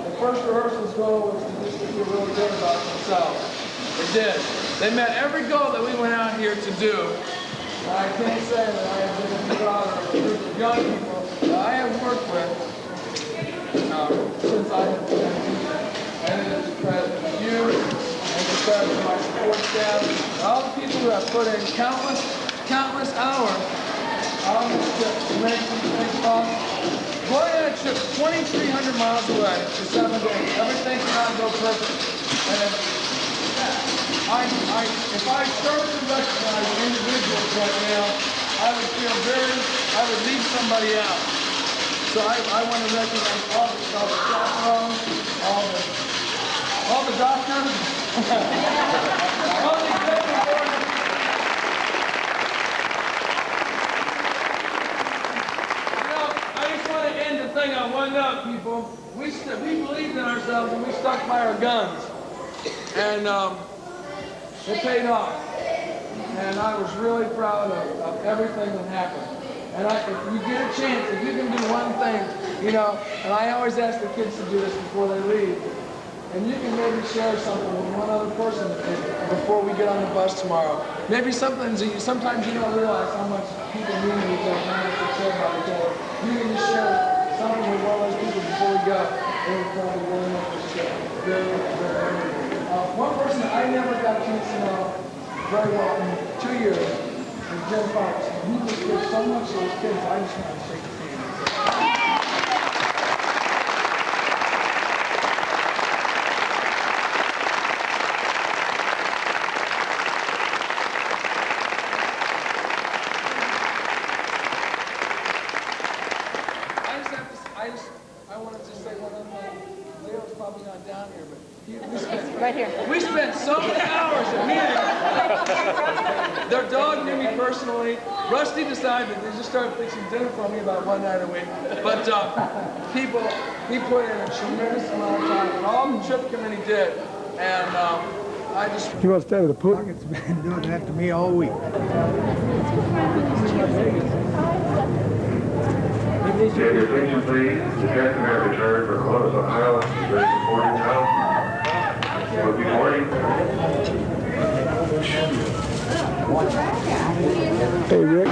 the first rehearsal's goal was to just feel really good about themselves. It did. They met every goal that we went out here to do. And I can't say that I have been proud of a group of young people that I have worked with since I have been here. And it is a credit to you, and it's a credit to my support staff, and all the people who have put in countless hours on this trip to make these things possible. Going on a trip 2,300 miles away for 7 days, everything cannot go perfect. And if I started to recognize individuals right now, I would leave somebody out. So I want to recognize all the chaperones, all the doctors, all the executive board. I just want to end the thing on one note, people. We believed in ourselves and we stuck by our guns. And it paid off. And I was really proud of everything that happened. And if you get a chance, if you can do one thing, and I always ask the kids to do this before they leave, and you can maybe share something with one other person before we get on the bus tomorrow. Maybe sometimes you don't realize how much people mean to each other, how much they care about each other. You can just share something with one of those people before we go. It would probably really make this trip very, very. One person that I never got a chance to know very well in 2 years is Jim Fox. And he just gives so much to his kids, I just want to shake his hand. I want to just say one other thing. Leo's probably not down here, but right here. We spent so many hours at meetings. Their dog knew me personally. Rusty decided that they just started fixing dinner for me about one night a week. But he put in a tremendous amount of time, and all the trip committee did. And I just... You want to stay with the pool? It's been doing that to me all week. Take your attention, please. The captain may return for Columbus, Ohio. He's ready for boarding now. We'll be boarding. Hey, Rick.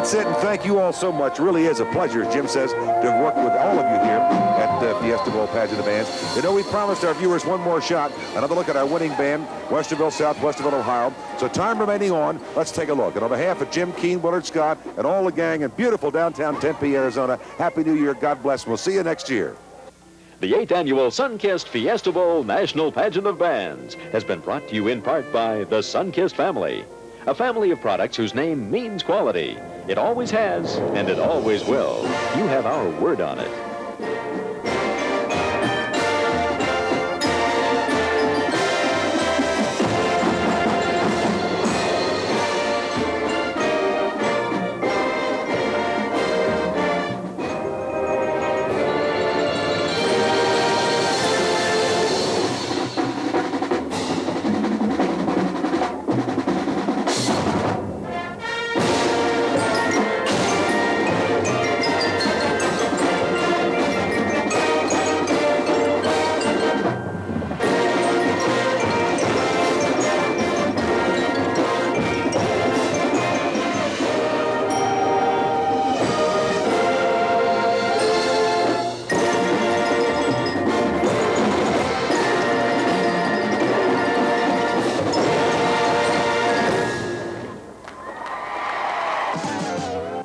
That's it, and thank you all so much. It really is a pleasure, as Jim says, to have worked with all of you here at Fiesta Bowl Pageant of Bands. We promised our viewers one more shot, another look at our winning band, Westerville, South Westerville, Ohio. So time remaining on, let's take a look. And on behalf of Jim Keene, Willard Scott, and all the gang in beautiful downtown Tempe, Arizona, Happy New Year, God bless, and we'll see you next year. The 8th annual Sunkissed Fiesta Bowl National Pageant of Bands has been brought to you in part by the Sunkissed family. A family of products whose name means quality. It always has, and it always will. You have our word on it.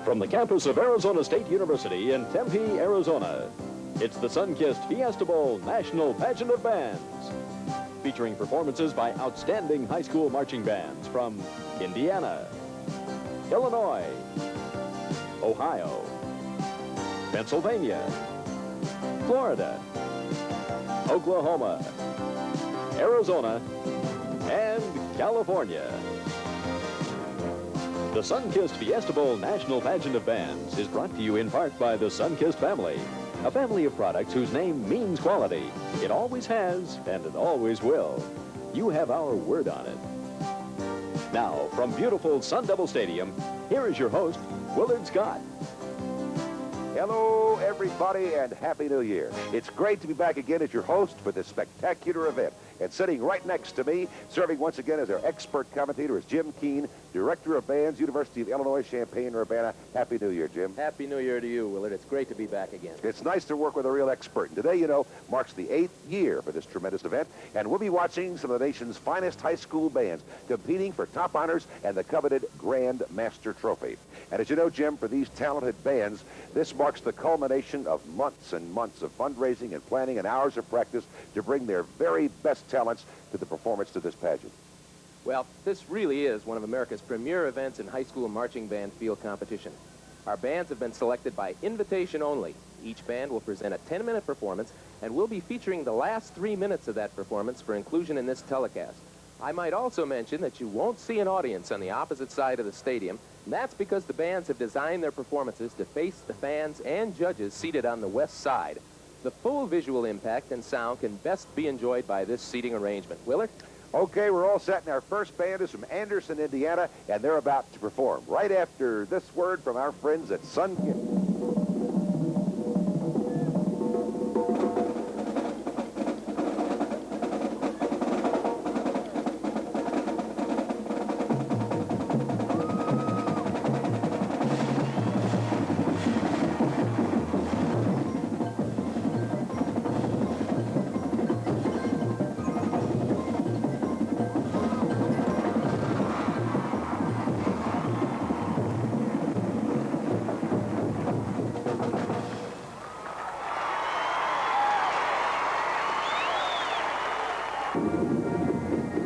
From the campus of Arizona State University in Tempe, Arizona, it's the Sun-Kissed Fiesta Bowl National Pageant of Bands, featuring performances by outstanding high school marching bands from Indiana, Illinois, Ohio, Pennsylvania, Florida, Oklahoma, Arizona, and California. The Sun-Kissed Fiesta Bowl National Pageant of Bands is brought to you in part by the Sun-Kissed family, a family of products whose name means quality. It always has, and it always will. You have our word on it. Now, from beautiful Sun Devil Stadium, here is your host, Willard Scott. Hello, everybody, and Happy New Year. It's great to be back again as your host for this spectacular event. And sitting right next to me, serving once again as our expert commentator, is Jim Keene, Director of Bands, University of Illinois, Champaign-Urbana. Happy New Year, Jim. Happy New Year to you, Willard. It's great to be back again. It's nice to work with a real expert. And today, you know, marks the 8th year for this tremendous event, and we'll be watching some of the nation's finest high school bands competing for top honors and the coveted Grand Master Trophy. And as you know, Jim, for these talented bands, this marks the culmination of months and months of fundraising and planning and hours of practice to bring their very best talents to the performance to this pageant. Well, this really is one of America's premier events in high school marching band field competition. Our bands have been selected by invitation only. Each band will present a 10-minute performance, and we'll be featuring the last 3 minutes of that performance for inclusion in this telecast. I might also mention that you won't see an audience on the opposite side of the stadium, and that's because the bands have designed their performances to face the fans and judges seated on the west side. The full visual impact and sound can best be enjoyed by this seating arrangement. Willard? Okay, we're all set, and our first band is from Anderson, Indiana, and they're about to perform right after this word from our friends at Sun-Kissed.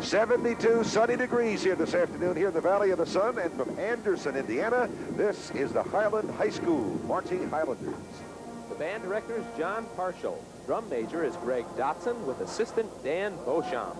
"72 sunny degrees here this afternoon here in the Valley of the Sun, and from Anderson, Indiana, this is the Highland High School Marching Highlanders." The band director is John Parshall. Drum major is Greg Dotson with assistant Dan Beauchamp.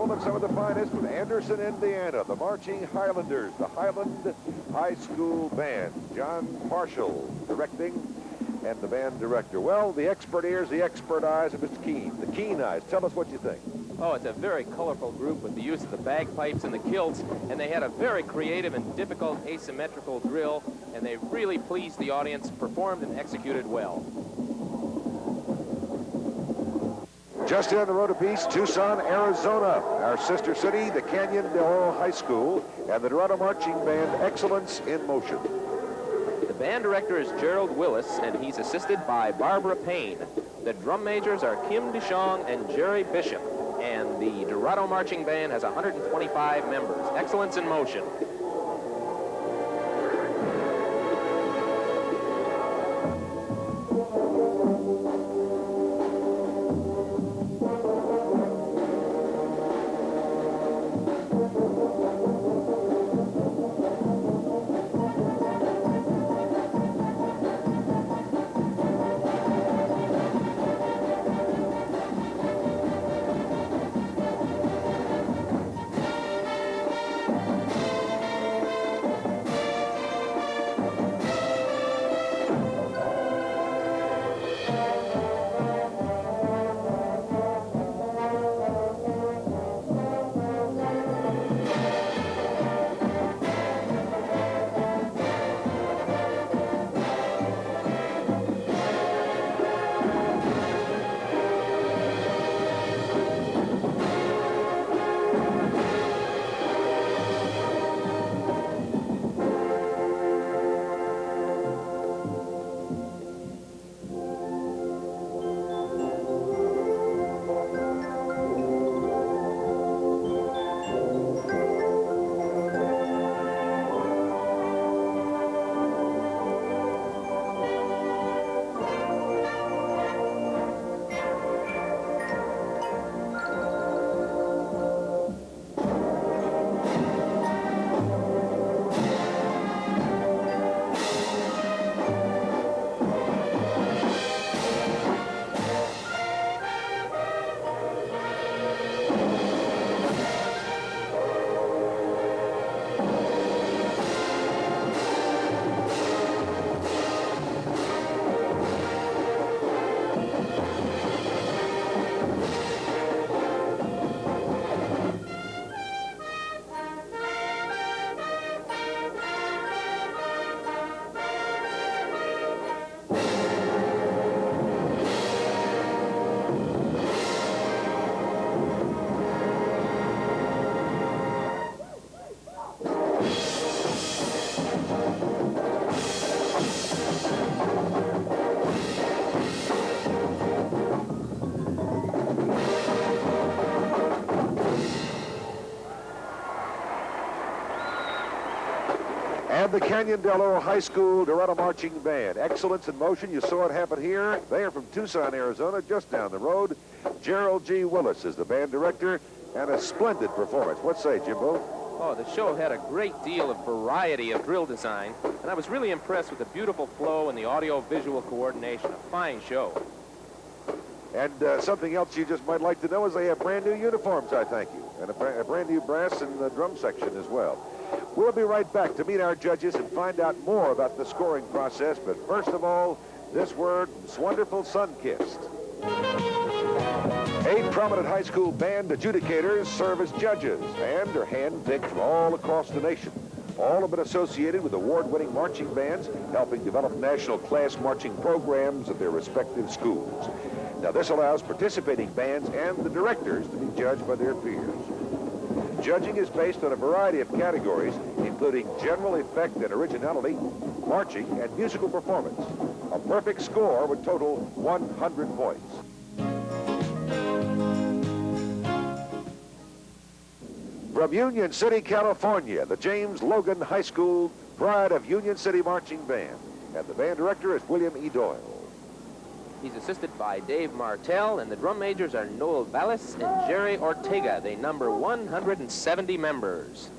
gentlemen, some of the finest from Anderson, Indiana, the Marching Highlanders, the Highland High School Band. John Marshall directing, and the band director. Well, the expert ears, the expert eyes of Mr. Keene. The keen eyes. Tell us what you think. Oh, it's a very colorful group with the use of the bagpipes and the kilts, and they had a very creative and difficult asymmetrical drill, and they really pleased the audience, performed and executed well. Just down the road a piece, Tucson, Arizona. Our sister city, the Canyon del Oro High School, and the Dorado Marching Band, Excellence in Motion. The band director is Gerald Willis, and he's assisted by Barbara Payne. The drum majors are Kim DeShong and Jerry Bishop, and the Dorado Marching Band has 125 members. Excellence in Motion. And the Canyon del Oro High School Dorado Marching Band. Excellence in Motion. You saw it happen here. They are from Tucson, Arizona, just down the road. Gerald G. Willis is the band director, and a splendid performance. What say, Jimbo? Oh, the show had a great deal of variety of drill design, and I was really impressed with the beautiful flow and the audio-visual coordination. A fine show. And something else you just might like to know is they have brand new uniforms, I thank you, and a brand new brass and drum section as well. We'll be right back to meet our judges and find out more about the scoring process, but first of all, this word, this wonderful Sun-Kissed. 8 prominent high school band adjudicators serve as judges and are hand-picked from all across the nation. All have been associated with award-winning marching bands, helping develop national class marching programs at their respective schools. Now, this allows participating bands and the directors to be judged by their peers. Judging is based on a variety of categories, including general effect and originality, marching, and musical performance. A perfect score would total 100 points. From Union City, California, the James Logan High School Pride of Union City Marching Band. And the band director is William E. Doyle. He's assisted by Dave Martell, and the drum majors are Noel Vallis and Jerry Ortega. They number 170 members.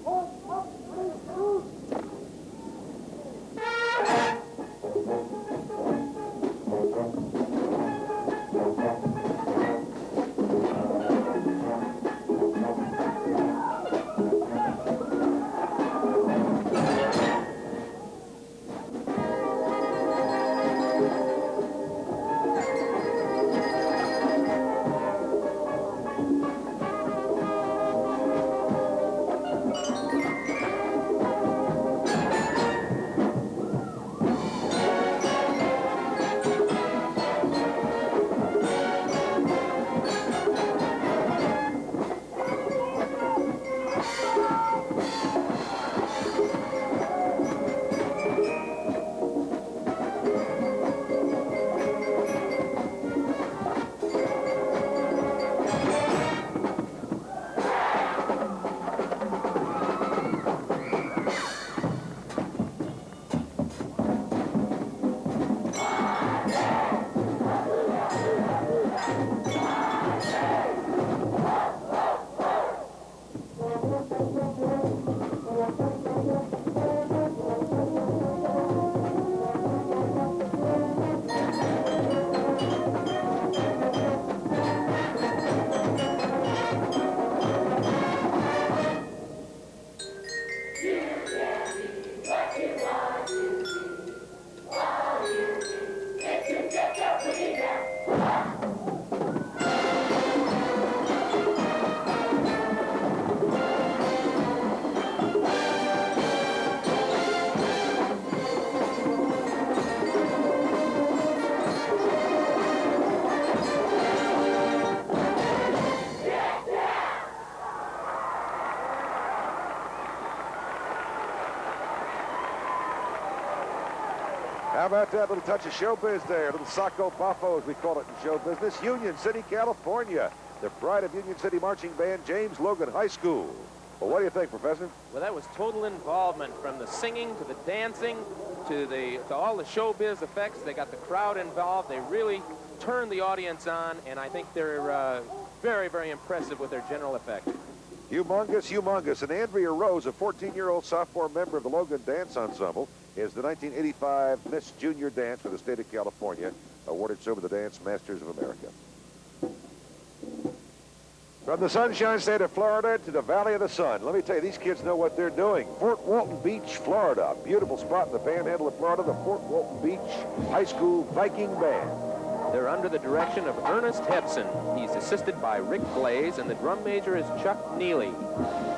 How about that little touch of showbiz there? A little Saco Buffo, as we call it in show business. Union City, California. The pride of Union City Marching Band, James Logan High School. Well, what do you think, Professor? Well, that was total involvement, from the singing to the dancing to all the showbiz effects. They got the crowd involved. They really turned the audience on, and I think they're very, very impressive with their general effect. Humongous, humongous. And Andrea Rose, a 14-year-old sophomore member of the Logan Dance Ensemble, is the 1985 Miss Junior Dance for the state of California, awarded so by the Dance Masters of America. From the Sunshine State of Florida to the Valley of the Sun. Let me tell you, these kids know what they're doing. Fort Walton Beach, Florida. Beautiful spot in the Panhandle of Florida, the Fort Walton Beach High School Viking Band. They're under the direction of Ernest Hebson. He's assisted by Rick Blaze, and the drum major is Chuck Neely.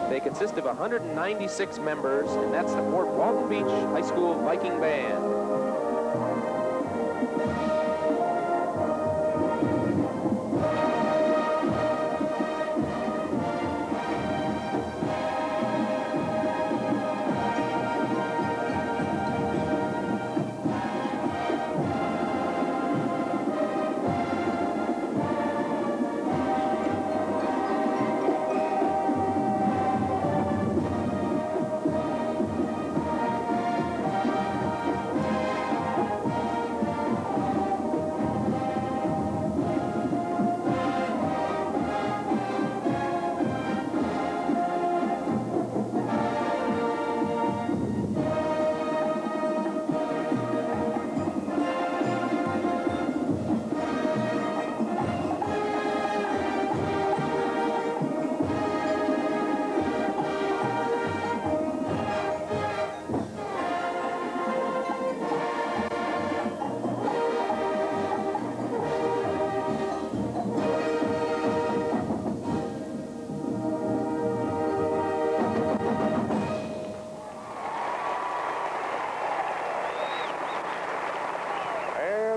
They consist of 196 members, and that's the Fort Walton Beach High School Viking Band.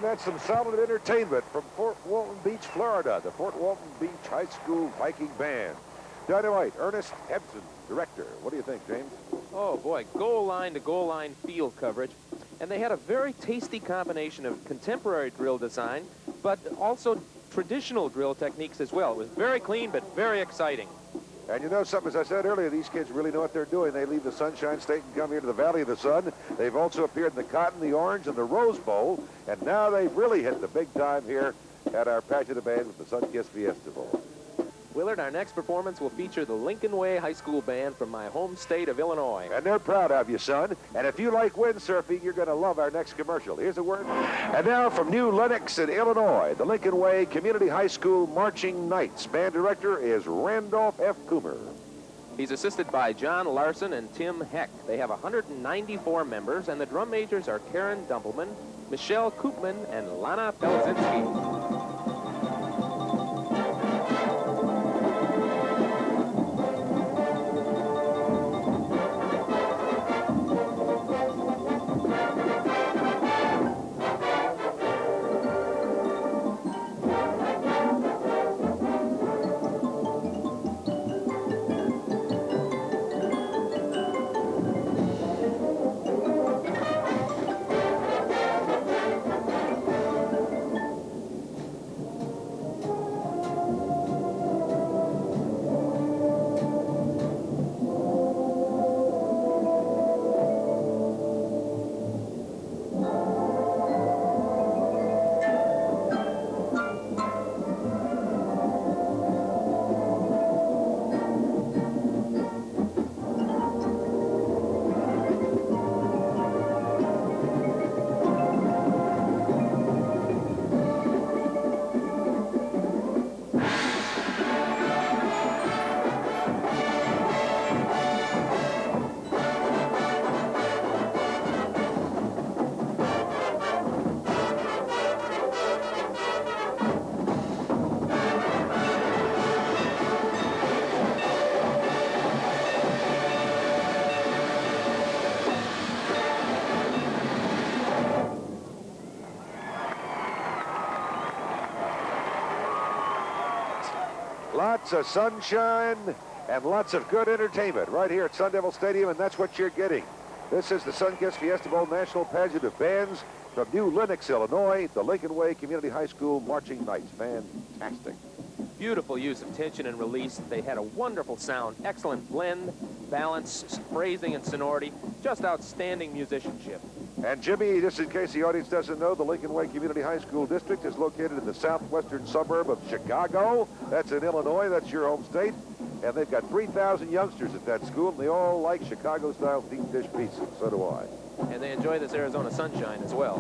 That's some solid entertainment from Fort Walton Beach, Florida, the Fort Walton Beach High School Viking Band. Dynamite, Ernest Hebson, director. What do you think, James? Oh, boy, goal line to goal line field coverage. And they had a very tasty combination of contemporary drill design, but also traditional drill techniques as well. It was very clean, but very exciting. And you know something, as I said earlier, these kids really know what they're doing. They leave the Sunshine State and come here to the Valley of the Sun. They've also appeared in the Cotton, the Orange, and the Rose Bowl. And now they've really hit the big time here at our pageant of band with the Sun-Kissed Fiesta Bowl. Willard, our next performance will feature the Lincoln Way High School Band from my home state of Illinois. And they're proud of you, son. And if you like windsurfing, you're going to love our next commercial. Here's a word. And now from New Lenox in Illinois, the Lincoln Way Community High School Marching Knights. Band director is Randolph F. Coomer. He's assisted by John Larson and Tim Heck. They have 194 members, and the drum majors are Karen Dumpelman, Michelle Koopman, and Lana Pelazinski. Lots of sunshine and lots of good entertainment right here at Sun Devil Stadium, and that's what you're getting. This is the Sun-Kissed Fiesta Bowl National Pageant of Bands, From New Lenox, Illinois, the Lincoln Way Community High School Marching Knights. Fantastic. Beautiful use of tension and release. They had a wonderful sound, excellent blend, balance, phrasing, and sonority. Just outstanding musicianship. And Jimmy, just in case the audience doesn't know, the Lincoln Way Community High School District is located in the southwestern suburb of Chicago. That's in Illinois. That's your home state. And they've got 3,000 youngsters at that school, and they all like Chicago-style deep dish pizza. So do I. And they enjoy this Arizona sunshine as well.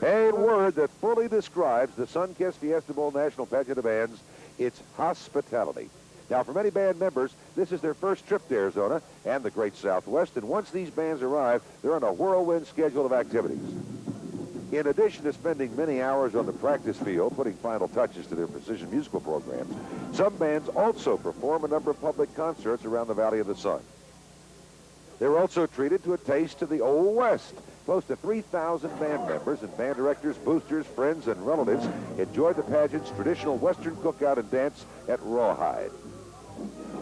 A word that fully describes the Sunkist Fiesta Bowl National Pageant of Bands, it's hospitality. Now, for many band members, this is their first trip to Arizona and the great Southwest, and once these bands arrive, they're on a whirlwind schedule of activities. In addition to spending many hours on the practice field, putting final touches to their precision musical programs, some bands also perform a number of public concerts around the Valley of the Sun. They're also treated to a taste of the Old West. Close to 3,000 band members and band directors, boosters, friends, and relatives enjoyed the pageant's traditional Western cookout and dance at Rawhide.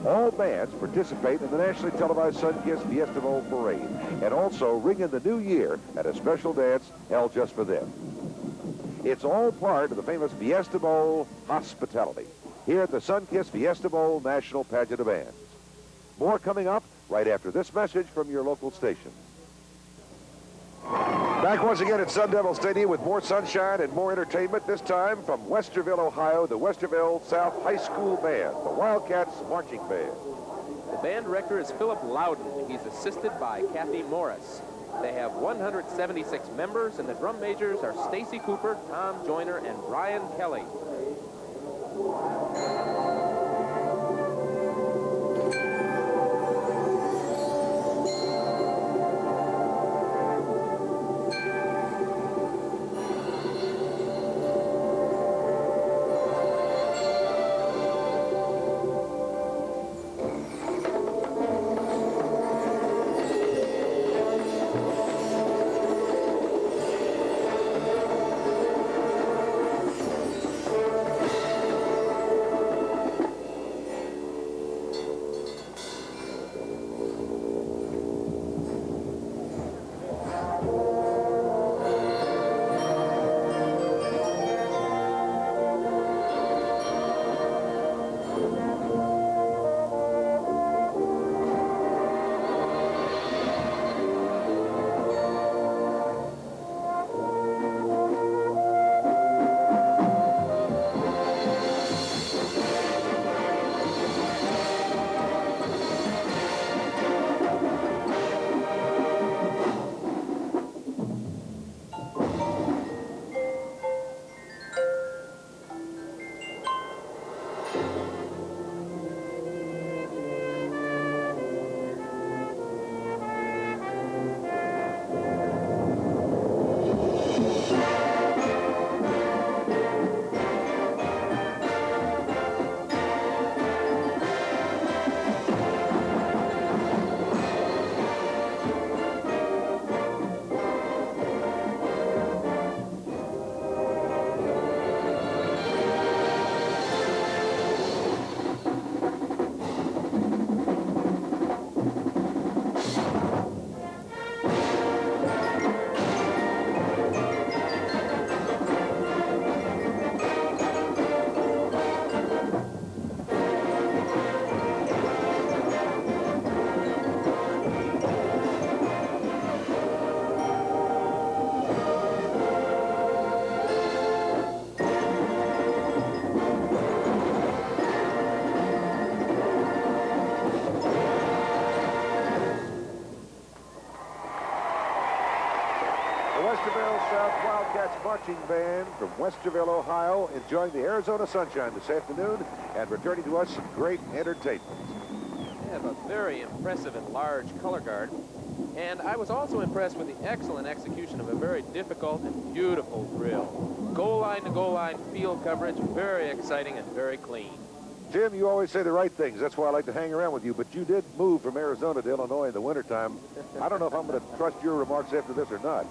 All bands participate in the nationally televised Sunkist Fiesta Bowl Parade and also ring in the new year at a special dance held just for them. It's all part of the famous Fiesta Bowl hospitality here at the Sunkist Fiesta Bowl National Pageant of Bands. More coming up right after this message from your local station. Back once again at Sun Devil Stadium with more sunshine and more entertainment, this time from Westerville, Ohio, the Westerville South High School Band, the Wildcats Marching Band. The band director is Philip Loudon. He's assisted by Kathy Morris. They have 176 members, and the drum majors are Stacy Cooper, Tom Joyner, and Brian Kelly. Marching Band from Westerville, Ohio, enjoying the Arizona sunshine this afternoon and returning to us some great entertainment. They have a very impressive and large color guard, and I was also impressed with the excellent execution of a very difficult and beautiful drill. Goal line to goal line field coverage, very exciting and very clean. Jim, you always say the right things. That's why I like to hang around with you, but you did move from Arizona to Illinois in the wintertime. I don't know if I'm going to trust your remarks after this or not.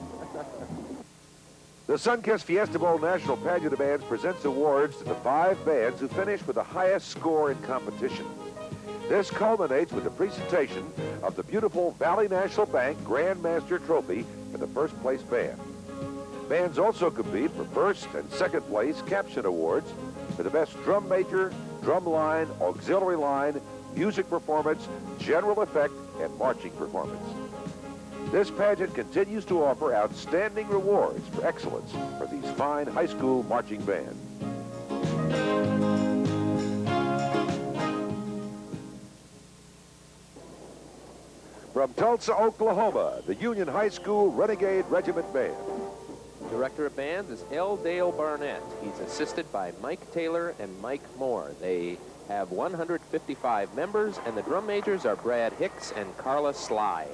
The Sunkist Fiesta Bowl National Pageant of Bands presents awards to the 5 bands who finished with the highest score in competition. This culminates with the presentation of the beautiful Valley National Bank Grand Master Trophy for the first place band. Bands also compete for first and second place caption awards for the best drum major, drum line, auxiliary line, music performance, general effect, and marching performance. This pageant continues to offer outstanding rewards for excellence for these fine high school marching bands. From Tulsa, Oklahoma, the Union High School Renegade Regiment Band. Director of bands is L. Dale Barnett. He's assisted by Mike Taylor and Mike Moore. They have 155 members, and the drum majors are Brad Hicks and Carla Sly.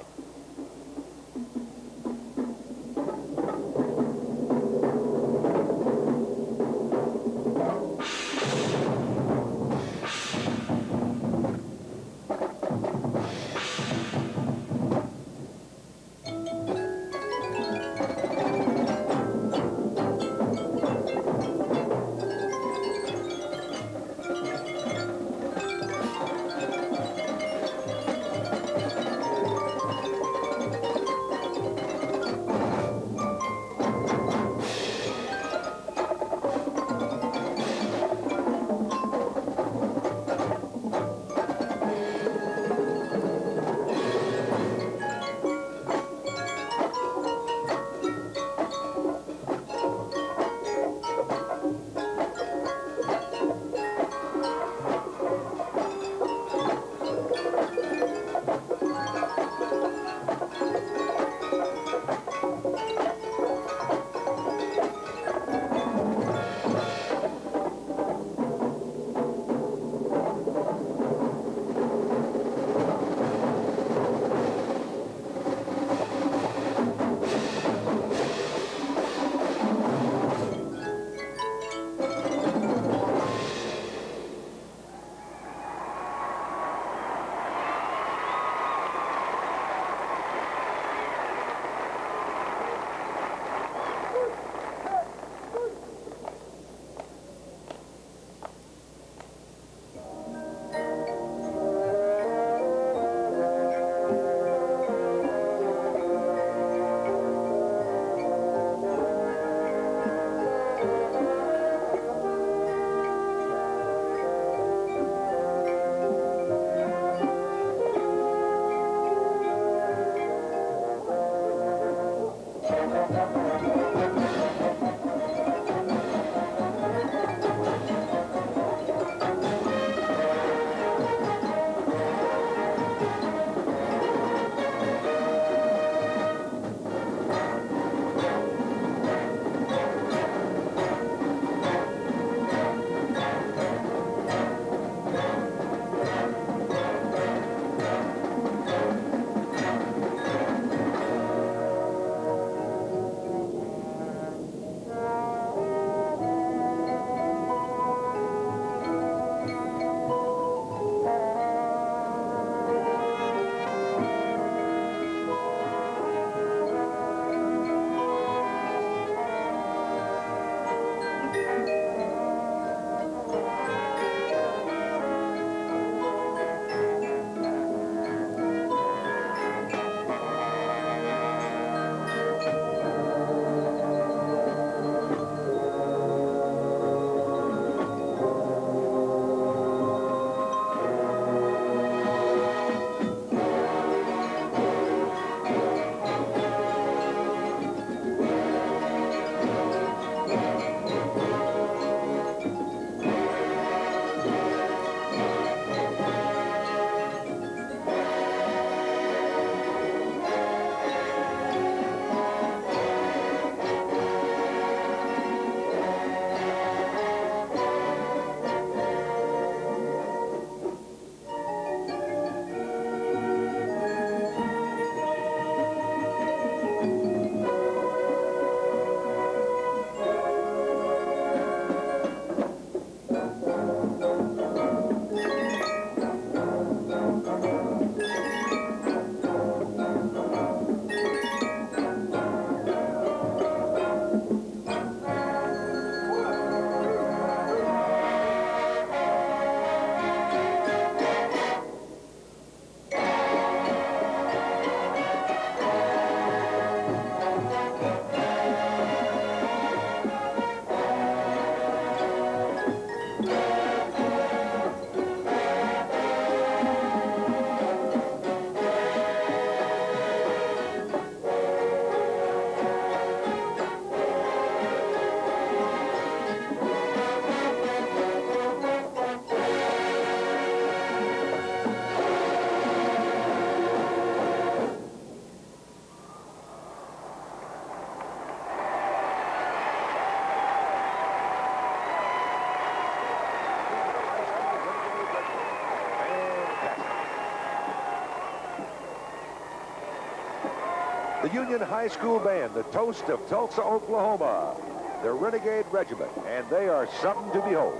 the Union High School Band, the toast of Tulsa, Oklahoma, the Renegade Regiment, and they are something to behold.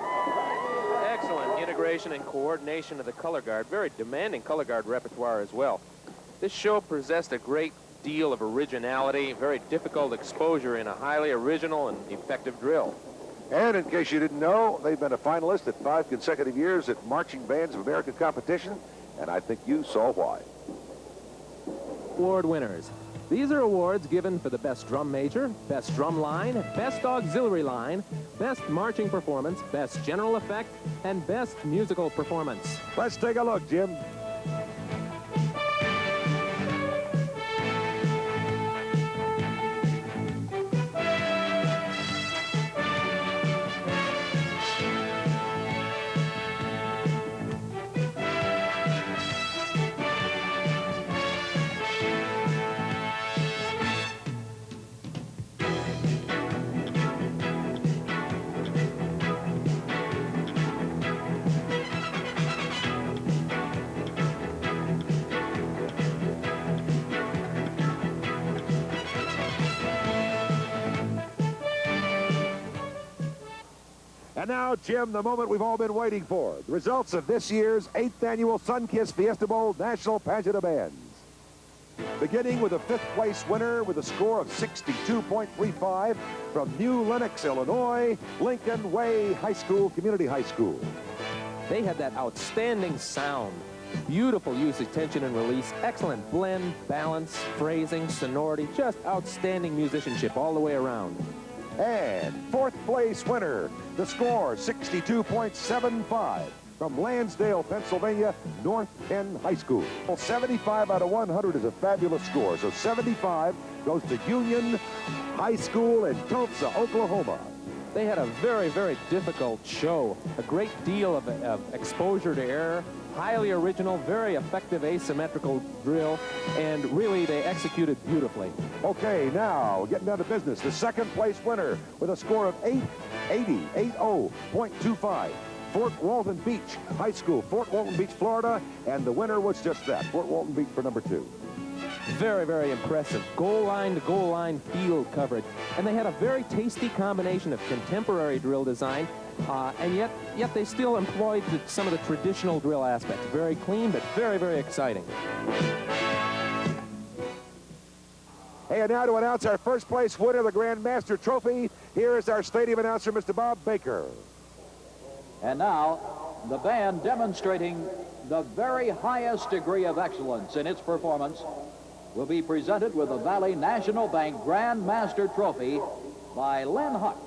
Excellent integration and coordination of the color guard. Very demanding color guard repertoire as well. This show possessed a great deal of originality, very difficult exposure in a highly original and effective drill. And in case you didn't know, they've been a finalist at 5 consecutive years at Marching Bands of America competition, and I think you saw why. Award winners. These are awards given for the best drum major, best drum line, best auxiliary line, best marching performance, best general effect, and best musical performance. Let's take a look, Jim. And now, Jim, the moment we've all been waiting for. The results of this year's 8th annual Sunkist Fiesta Bowl National Pageant of Bands. Beginning with a 5th place winner with a score of 62.35 from New Lenox, Illinois, Lincoln Way High School, Community High School. They had that outstanding sound. Beautiful usage, tension and release, excellent blend, balance, phrasing, sonority, just outstanding musicianship all the way around. And 4th place winner, the score 62.75 from Lansdale, Pennsylvania, North Penn High School. 75 out of 100 is a fabulous score, so 75 goes to Union High School in Tulsa, Oklahoma. They had a very, very difficult show, a great deal of exposure to error, highly original, very effective asymmetrical drill, and really they executed beautifully. Okay, now getting down to business. The 2nd place winner with a score of 80.25. Fort Walton Beach High School, Fort Walton Beach, Florida, and the winner was just that, Fort Walton Beach for number 2. Very, very impressive. Goal line to goal line field coverage. And they had a very tasty combination of contemporary drill design, and yet they still employed some of the traditional drill aspects. Very clean, but very, very exciting. Hey, and now to announce our 1st place winner of the Grand Master Trophy, here is our stadium announcer, Mr. Bob Baker. And now, the band demonstrating the very highest degree of excellence in its performance will be presented with the Valley National Bank Grand Master Trophy by Len Huck,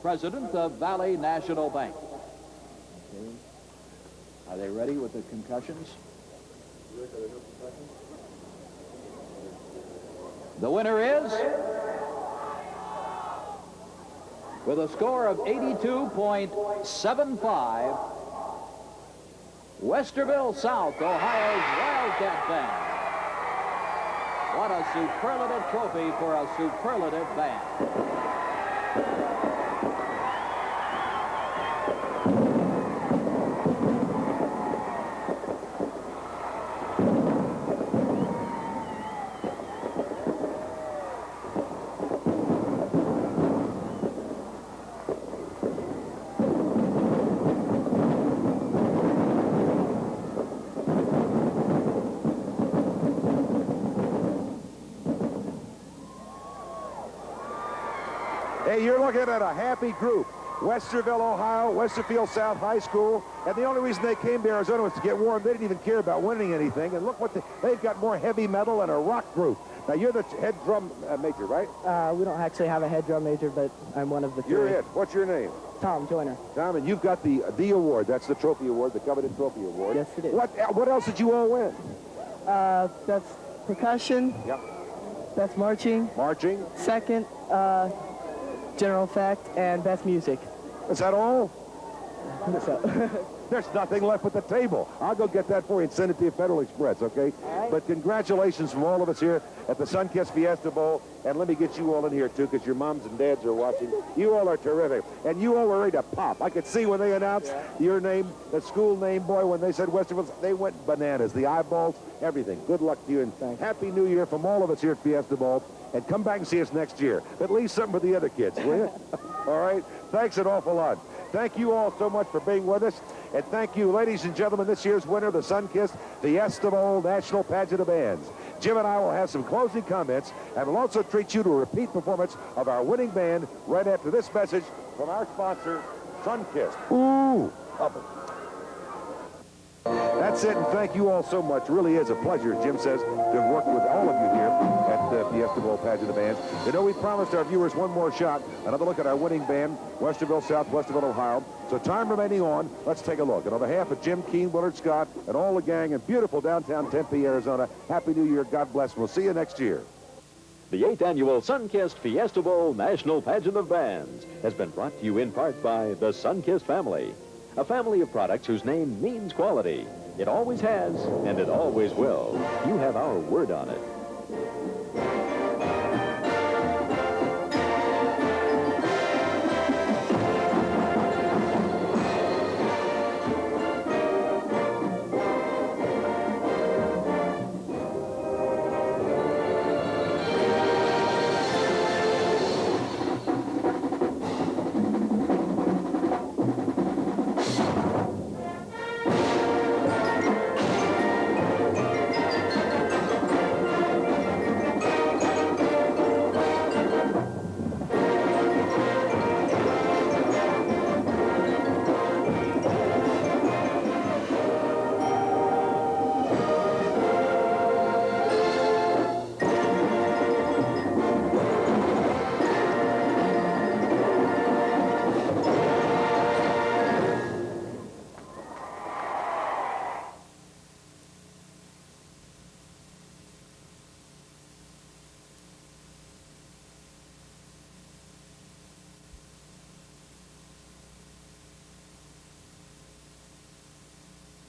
President of Valley National Bank. Okay. Are they ready with the concussions? The winner is, with a score of 82.75, Westerville, South, Ohio's Wildcat Band. What a superlative trophy for a superlative band. Hey, you're looking at a happy group. Westerville, Ohio, Westerfield South High School. And the only reason they came to Arizona was to get warm. They didn't even care about winning anything. And look what they've got, more heavy metal and a rock group. Now, you're the head drum major, right? We don't actually have a head drum major, but I'm one of the 3. You're it. What's your name? Tom Joyner. Tom, and you've got the award. That's the trophy award, the coveted trophy award. Yes, it is. What else did you all win? That's percussion. Yep. That's marching. Marching. 2nd, general effect, and best music. Is that all? There's nothing left at the table. I'll go get that for you and send it to you Federal Express, okay? But congratulations from all of us here at the Sunkist Fiesta Bowl. And let me get you all in here, too, because your moms and dads are watching. You all are terrific. And you all were ready to pop. I could see when they announced your name, the school name, boy, when they said Westerville, they went bananas. The eyeballs, everything. Good luck to you, and Happy New Year from all of us here at Fiesta Bowl. And come back and see us next year. But leave something for the other kids, will you? All right? Thanks an awful lot. Thank you all so much for being with us. And thank you, ladies and gentlemen, this year's winner of the Sunkist Fiesta Bowl National Pageant of Bands. Jim and I will have some closing comments, and we'll also treat you to a repeat performance of our winning band right after this message from our sponsor, Sunkist. Ooh, up it. That's it, and thank you all so much. It really is a pleasure, Jim says, to have worked with all of you here at the Fiesta Bowl Pageant of Bands. You know, we promised our viewers one more shot, another look at our winning band, Westerville, South Westerville, Ohio. So time remaining on, let's take a look. And on behalf of Jim Keene, Willard Scott, and all the gang in beautiful downtown Tempe, Arizona, Happy New Year, God bless, we'll see you next year. The 8th Annual Sunkist Fiesta Bowl National Pageant of Bands has been brought to you in part by the Sunkist family, a family of products whose name means quality. It always has, and it always will. You have our word on it.